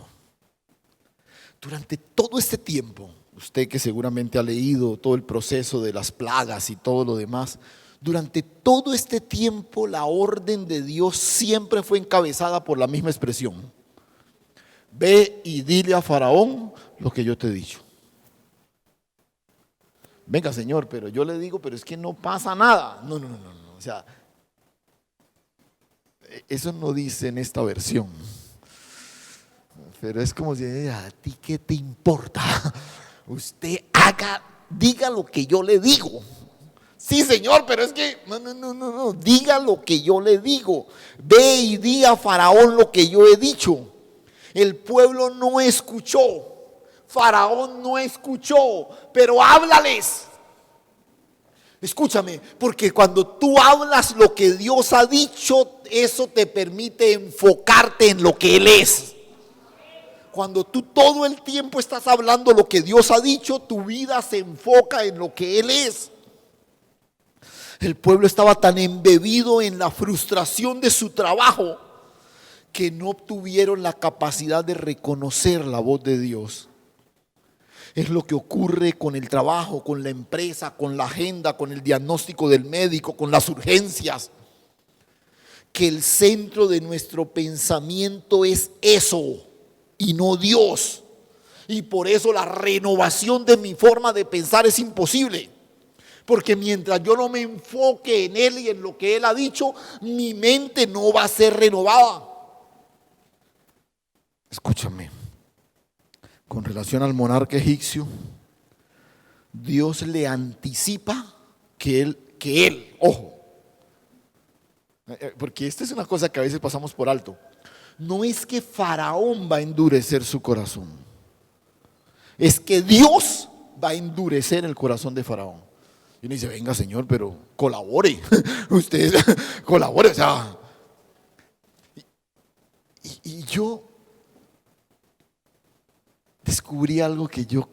Speaker 1: Durante todo este tiempo, usted que seguramente ha leído todo el proceso de las plagas y todo lo demás, durante todo este tiempo la orden de Dios siempre fue encabezada por la misma expresión: ve y dile a Faraón lo que yo te he dicho. Venga, Señor, pero yo le digo, pero es que no pasa nada. No. O sea, eso no dice en esta versión. Pero es como si: a ti qué te importa, usted diga lo que yo le digo. Sí, Señor, pero es que no, diga lo que yo le digo. Ve y di a Faraón lo que yo he dicho. El pueblo no escuchó, Faraón no escuchó, pero háblales. Escúchame, porque cuando tú hablas lo que Dios ha dicho, eso te permite enfocarte en lo que Él es. Cuando tú todo el tiempo estás hablando lo que Dios ha dicho, tu vida se enfoca en lo que Él es. El pueblo estaba tan embebido en la frustración de su trabajo que no tuvieron la capacidad de reconocer la voz de Dios. Es lo que ocurre con el trabajo, con la empresa, con la agenda, con el diagnóstico del médico, con las urgencias. Que el centro de nuestro pensamiento es eso y no Dios. Y por eso la renovación de mi forma de pensar es imposible. Porque mientras yo no me enfoque en Él y en lo que Él ha dicho, mi mente no va a ser renovada. Escúchame. Con relación al monarca egipcio, Dios le anticipa que él, ojo, porque esta es una cosa que a veces pasamos por alto. No es que Faraón va a endurecer su corazón, es que Dios va a endurecer el corazón de Faraón. Y uno dice, venga Señor, pero colabore, usted colabore, o sea. Y yo descubrí algo que yo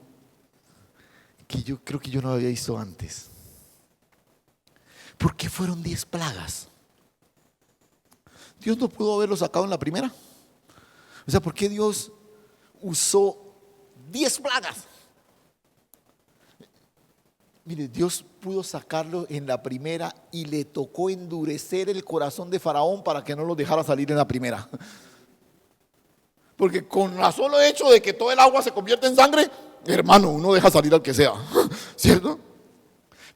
Speaker 1: creo que yo no había visto antes. ¿Por qué fueron 10 plagas? Dios no pudo haberlo sacado en la primera. O sea, ¿por qué Dios usó 10 plagas? Mire, Dios pudo sacarlo en la primera y le tocó endurecer el corazón de Faraón para que no lo dejara salir en la primera. Porque con el solo hecho de que todo el agua se convierte en sangre, hermano, uno deja salir al que sea, ¿cierto?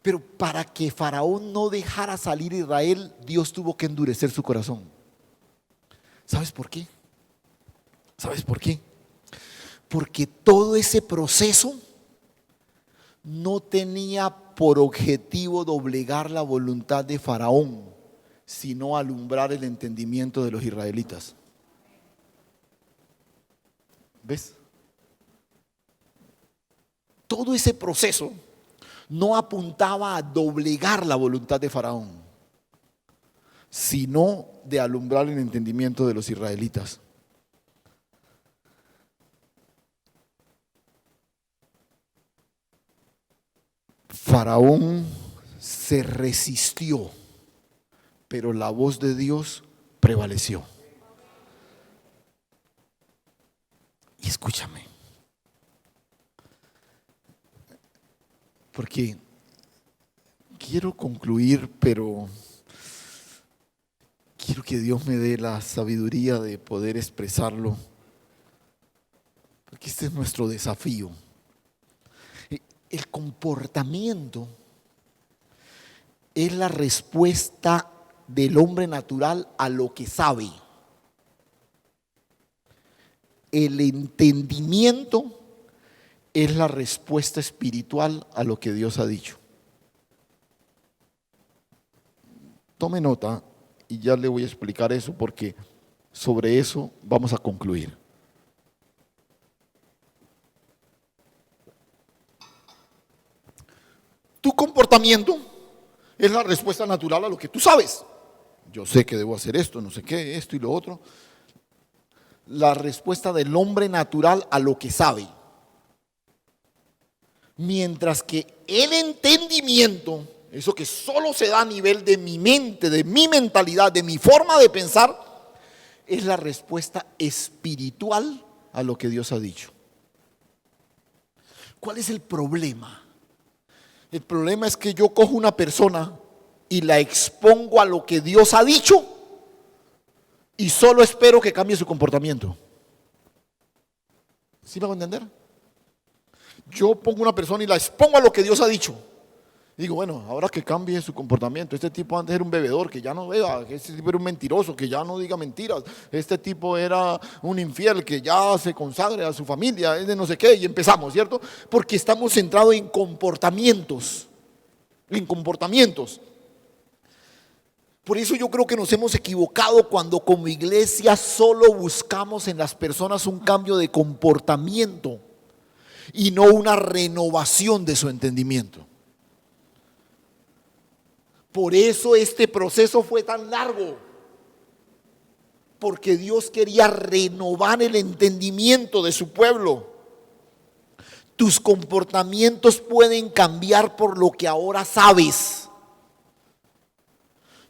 Speaker 1: Pero para que Faraón no dejara salir a Israel, Dios tuvo que endurecer su corazón. ¿Sabes por qué? ¿Sabes por qué? Porque todo ese proceso no tenía por objetivo doblegar la voluntad de Faraón, sino alumbrar el entendimiento de los israelitas. ¿Ves? Todo ese proceso no apuntaba a doblegar la voluntad de Faraón, sino de alumbrar el entendimiento de los israelitas. Faraón se resistió, pero la voz de Dios prevaleció. Y escúchame, porque quiero concluir, pero quiero que Dios me dé la sabiduría de poder expresarlo, porque este es nuestro desafío. El comportamiento es la respuesta del hombre natural a lo que sabe. El entendimiento es la respuesta espiritual a lo que Dios ha dicho. Tome nota y ya le voy a explicar eso porque sobre eso vamos a concluir. Tu comportamiento es la respuesta natural a lo que tú sabes. Yo sé que debo hacer esto, no sé qué, esto y lo otro. La respuesta del hombre natural a lo que sabe. Mientras que el entendimiento, eso que solo se da a nivel de mi mente, de mi mentalidad, de mi forma de pensar, es la respuesta espiritual a lo que Dios ha dicho. ¿Cuál es el problema? El problema es que yo cojo una persona y la expongo a lo que Dios ha dicho y solo espero que cambie su comportamiento. ¿Sí me hago entender? Yo pongo una persona y la expongo a lo que Dios ha dicho. Digo, bueno, ahora que cambie su comportamiento. Este tipo antes era un bebedor, que ya no beba. Este tipo era un mentiroso, que ya no diga mentiras. Este tipo era un infiel, que ya se consagre a su familia, es de no sé qué. Y empezamos, ¿cierto? Porque estamos centrados en comportamientos. En comportamientos. Por eso yo creo que nos hemos equivocado cuando como iglesia solo buscamos en las personas un cambio de comportamiento y no una renovación de su entendimiento. Por eso este proceso fue tan largo, porque Dios quería renovar el entendimiento de su pueblo. Tus comportamientos pueden cambiar por lo que ahora sabes.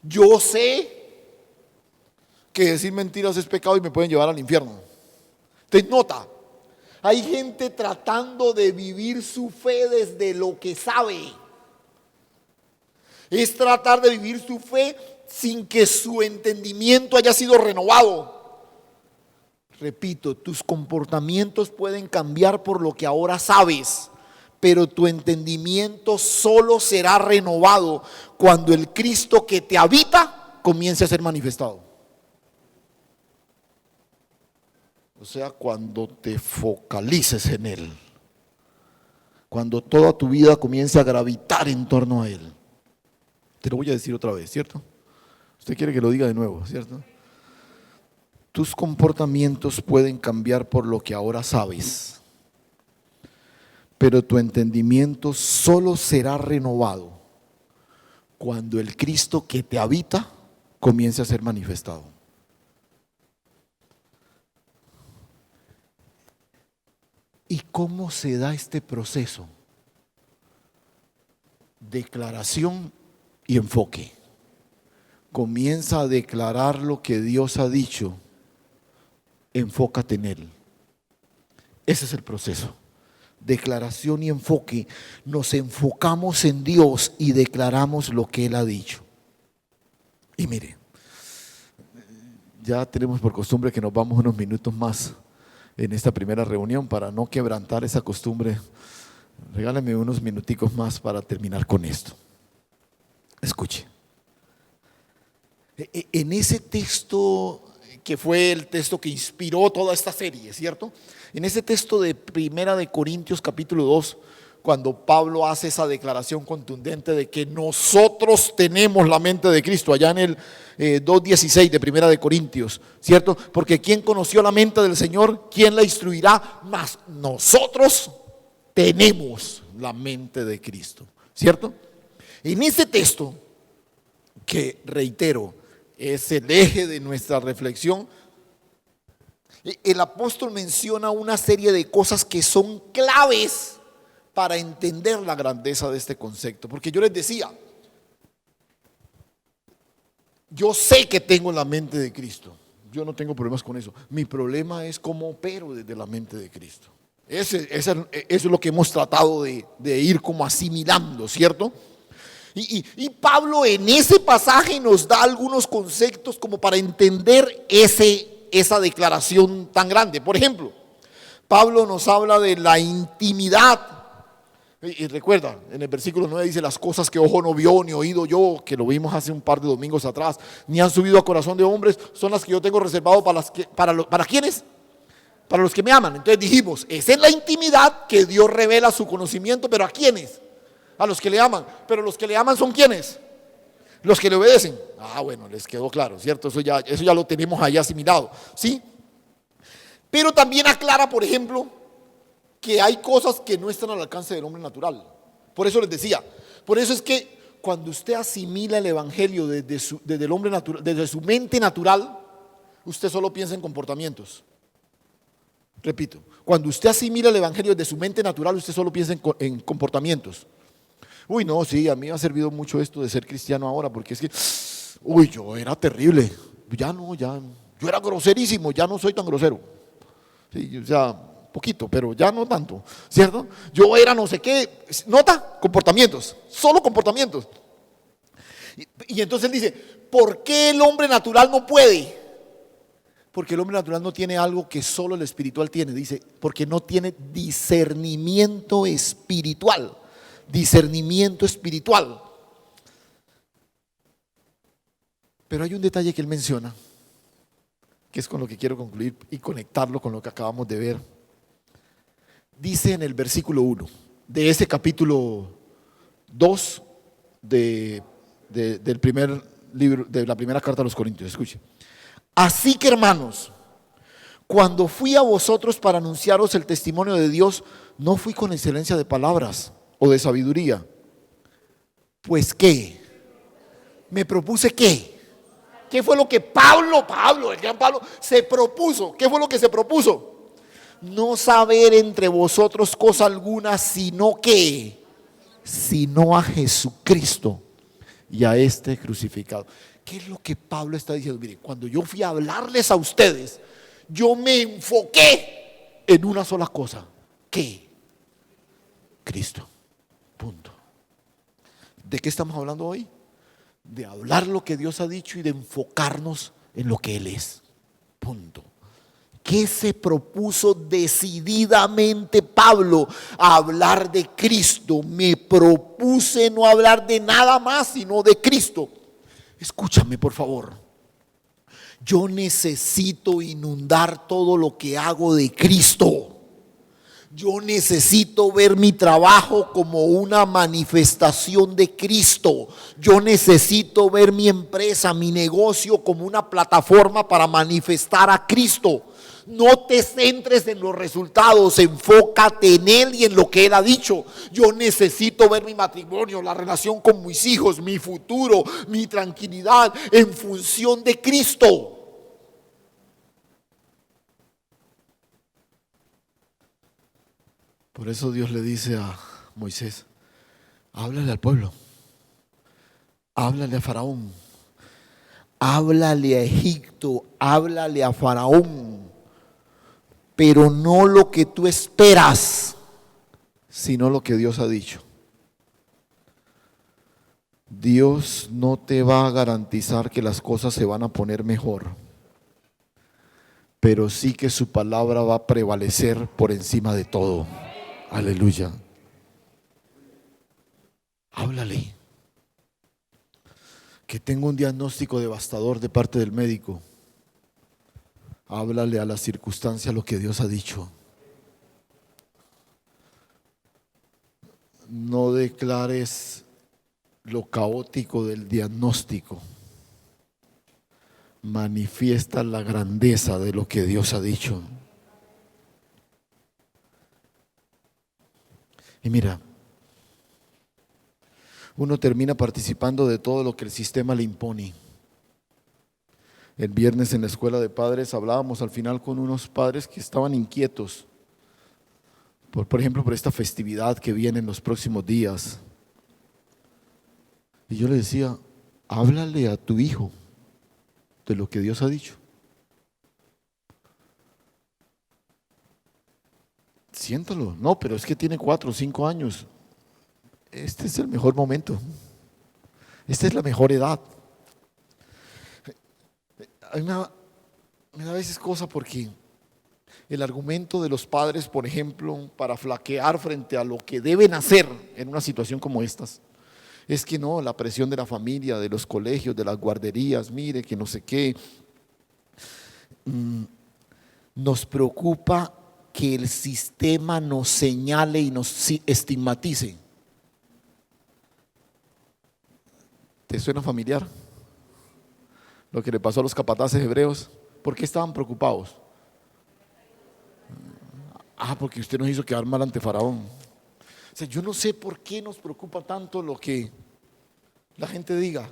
Speaker 1: Yo sé que decir mentiras es pecado y me pueden llevar al infierno. Te nota, Hay gente tratando de vivir su fe desde lo que sabe. Es tratar de vivir su fe sin que su entendimiento haya sido renovado. Repito, tus comportamientos pueden cambiar por lo que ahora sabes, pero tu entendimiento solo será renovado cuando el Cristo que te habita comience a ser manifestado. O sea, cuando te focalices en Él, cuando toda tu vida comience a gravitar en torno a Él. Te lo voy a decir otra vez, ¿cierto? Usted quiere que lo diga de nuevo, ¿cierto? Tus comportamientos pueden cambiar por lo que ahora sabes, pero tu entendimiento solo será renovado cuando el Cristo que te habita comience a ser manifestado. ¿Y cómo se da este proceso? Declaración y enfoque. Comienza a declarar lo que Dios ha dicho. Enfócate en Él. Ese es el proceso. Declaración y enfoque. Nos enfocamos en Dios y declaramos lo que Él ha dicho. Y mire, ya tenemos por costumbre que nos vamos unos minutos más en esta primera reunión. Para no quebrantar esa costumbre, regálame unos minuticos más para terminar con esto. Escuche. En ese texto que fue el texto que inspiró toda esta serie, ¿cierto? En ese texto de Primera de Corintios capítulo 2, cuando Pablo hace esa declaración contundente de que nosotros tenemos la mente de Cristo, allá en el 2:16 de Primera de Corintios, ¿cierto? Porque ¿quién conoció la mente del Señor? ¿Quién la instruirá? Mas nosotros tenemos la mente de Cristo, ¿cierto? En ese texto, que reitero, es el eje de nuestra reflexión, el apóstol menciona una serie de cosas que son claves para entender la grandeza de este concepto. Porque yo les decía, yo sé que tengo la mente de Cristo, yo no tengo problemas con eso. Mi problema es cómo opero desde la mente de Cristo. Eso es lo que hemos tratado de ir como asimilando, ¿cierto? Y Pablo en ese pasaje nos da algunos conceptos como para entender esa declaración tan grande. Por ejemplo, Pablo nos habla de la intimidad. Y recuerda, en el versículo 9 dice: las cosas que ojo no vio ni oído yo, que lo vimos hace un par de domingos atrás, ni han subido a corazón de hombres, son las que yo tengo reservado ¿para quiénes? Para los que me aman. Entonces dijimos, esa es la intimidad que Dios revela su conocimiento, pero ¿a quiénes? A los que le aman. Pero los que le aman son ¿quiénes? Los que le obedecen. Bueno, les quedó claro, ¿cierto? Eso ya lo tenemos ahí asimilado, ¿sí? Pero también aclara, por ejemplo, que hay cosas que no están al alcance del hombre natural. Por eso les decía, por eso es que cuando usted asimila el evangelio desde el hombre natural, desde su mente natural, usted solo piensa en comportamientos. Repito, cuando usted asimila el evangelio desde su mente natural, usted solo piensa en comportamientos. Uy, no, sí, a mí me ha servido mucho esto de ser cristiano ahora, porque es que, yo era terrible, yo era groserísimo, ya no soy tan grosero. Sí, o sea, poquito, pero ya no tanto, ¿cierto? Yo era no sé qué, nota, comportamientos, solo comportamientos. Y entonces él dice, ¿por qué el hombre natural no puede? Porque el hombre natural no tiene algo que solo el espiritual tiene, dice, porque no tiene discernimiento espiritual. Discernimiento espiritual. Pero hay un detalle que él menciona, que es con lo que quiero concluir y conectarlo con lo que acabamos de ver. Dice en el versículo 1 de ese capítulo 2 del primer libro, de la primera carta a los Corintios. Escuche: así que, hermanos, cuando fui a vosotros para anunciaros el testimonio de Dios, no fui con excelencia de palabras o de sabiduría. Pues ¿qué? Me propuse ¿qué? ¿Qué fue lo que el gran Pablo se propuso? ¿Qué fue lo que se propuso? No saber entre vosotros cosa alguna, sino a Jesucristo y a este crucificado. ¿Qué es lo que Pablo está diciendo? Mire, cuando yo fui a hablarles a ustedes, yo me enfoqué en una sola cosa. ¿Qué? Cristo. Punto. ¿De qué estamos hablando hoy? De hablar lo que Dios ha dicho y de enfocarnos en lo que Él es. Punto. ¿Qué se propuso decididamente Pablo? A hablar de Cristo. Me propuse no hablar de nada más sino de Cristo. Escúchame, por favor. Yo necesito inundar todo lo que hago de Cristo. Yo necesito ver mi trabajo como una manifestación de Cristo. Yo necesito ver mi empresa, mi negocio como una plataforma para manifestar a Cristo. No te centres en los resultados, enfócate en Él y en lo que Él ha dicho. Yo necesito ver mi matrimonio, la relación con mis hijos, mi futuro, mi tranquilidad en función de Cristo. Por eso Dios le dice a Moisés: háblale al pueblo, háblale a Faraón, háblale a Egipto, háblale a Faraón, pero no lo que tú esperas, sino lo que Dios ha dicho. Dios no te va a garantizar que las cosas se van a poner mejor, pero sí que su palabra va a prevalecer por encima de todo. Aleluya. Háblale. Que tengo un diagnóstico devastador de parte del médico. Háblale a la circunstancia lo que Dios ha dicho. No declares lo caótico del diagnóstico. Manifiesta la grandeza de lo que Dios ha dicho. Y mira, uno termina participando de todo lo que el sistema le impone. El viernes en la escuela de padres hablábamos al final con unos padres que estaban inquietos, por ejemplo, por esta festividad que viene en los próximos días. Y yo le decía: háblale a tu hijo de lo que Dios ha dicho. Siéntalo. No, pero es que tiene 4 o 5 años. Este es el mejor momento. Esta es la mejor edad. A mí me da a veces cosa porque el argumento de los padres, por ejemplo, para flaquear frente a lo que deben hacer en una situación como estas, es que no, la presión de la familia, de los colegios, de las guarderías, mire que no sé qué. Nos preocupa que el sistema nos señale y nos estigmatice. ¿Te suena familiar? Lo que le pasó a los capataces hebreos. ¿Por qué estaban preocupados? Porque usted nos hizo quedar mal ante Faraón. O sea, yo no sé por qué nos preocupa tanto lo que la gente diga,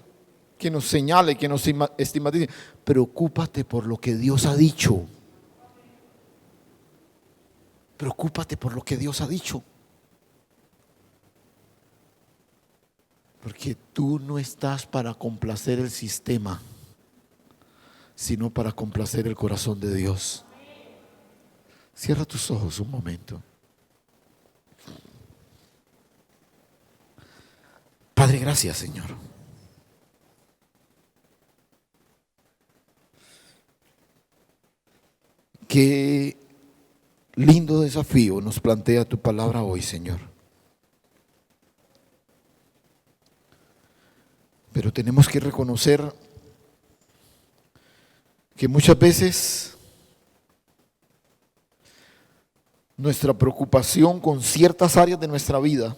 Speaker 1: que nos señale, que nos estigmatice. Preocúpate por lo que Dios ha dicho. Preocúpate por lo que Dios ha dicho. Porque tú no estás para complacer el sistema, sino para complacer el corazón de Dios. Cierra tus ojos un momento. Padre, gracias, Señor. Qué lindo desafío nos plantea tu palabra hoy, Señor. Pero tenemos que reconocer que muchas veces nuestra preocupación con ciertas áreas de nuestra vida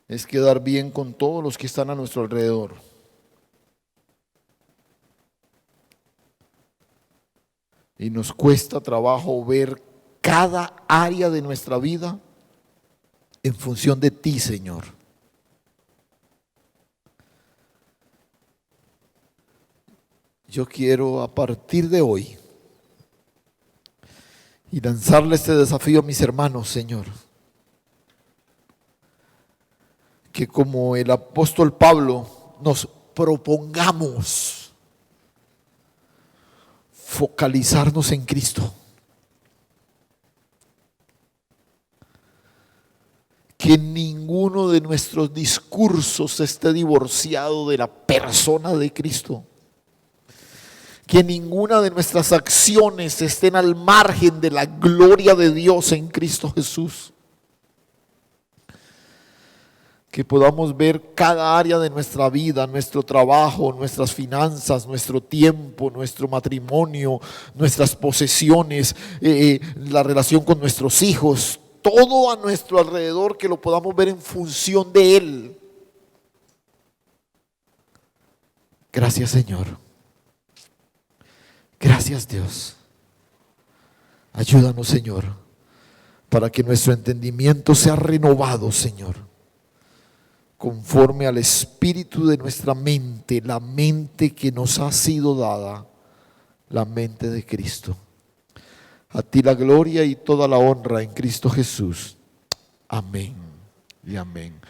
Speaker 1: es quedar bien con todos los que están a nuestro alrededor. Y nos cuesta trabajo ver cada área de nuestra vida en función de ti, Señor. Yo quiero a partir de hoy y lanzarle este desafío a mis hermanos, Señor. Que como el apóstol Pablo nos propongamos focalizarnos en Cristo, Que ninguno de nuestros discursos esté divorciado de la persona de Cristo. Que ninguna de nuestras acciones estén al margen de la gloria de Dios en Cristo Jesús. Que podamos ver cada área de nuestra vida, nuestro trabajo, nuestras finanzas, nuestro tiempo, nuestro matrimonio, nuestras posesiones, la relación con nuestros hijos, todo a nuestro alrededor, que lo podamos ver en función de Él. Gracias, Señor. Gracias, Dios. Ayúdanos, Señor, para que nuestro entendimiento sea renovado, Señor, conforme al espíritu de nuestra mente, la mente que nos ha sido dada, la mente de Cristo. A ti la gloria y toda la honra en Cristo Jesús. Amén y amén.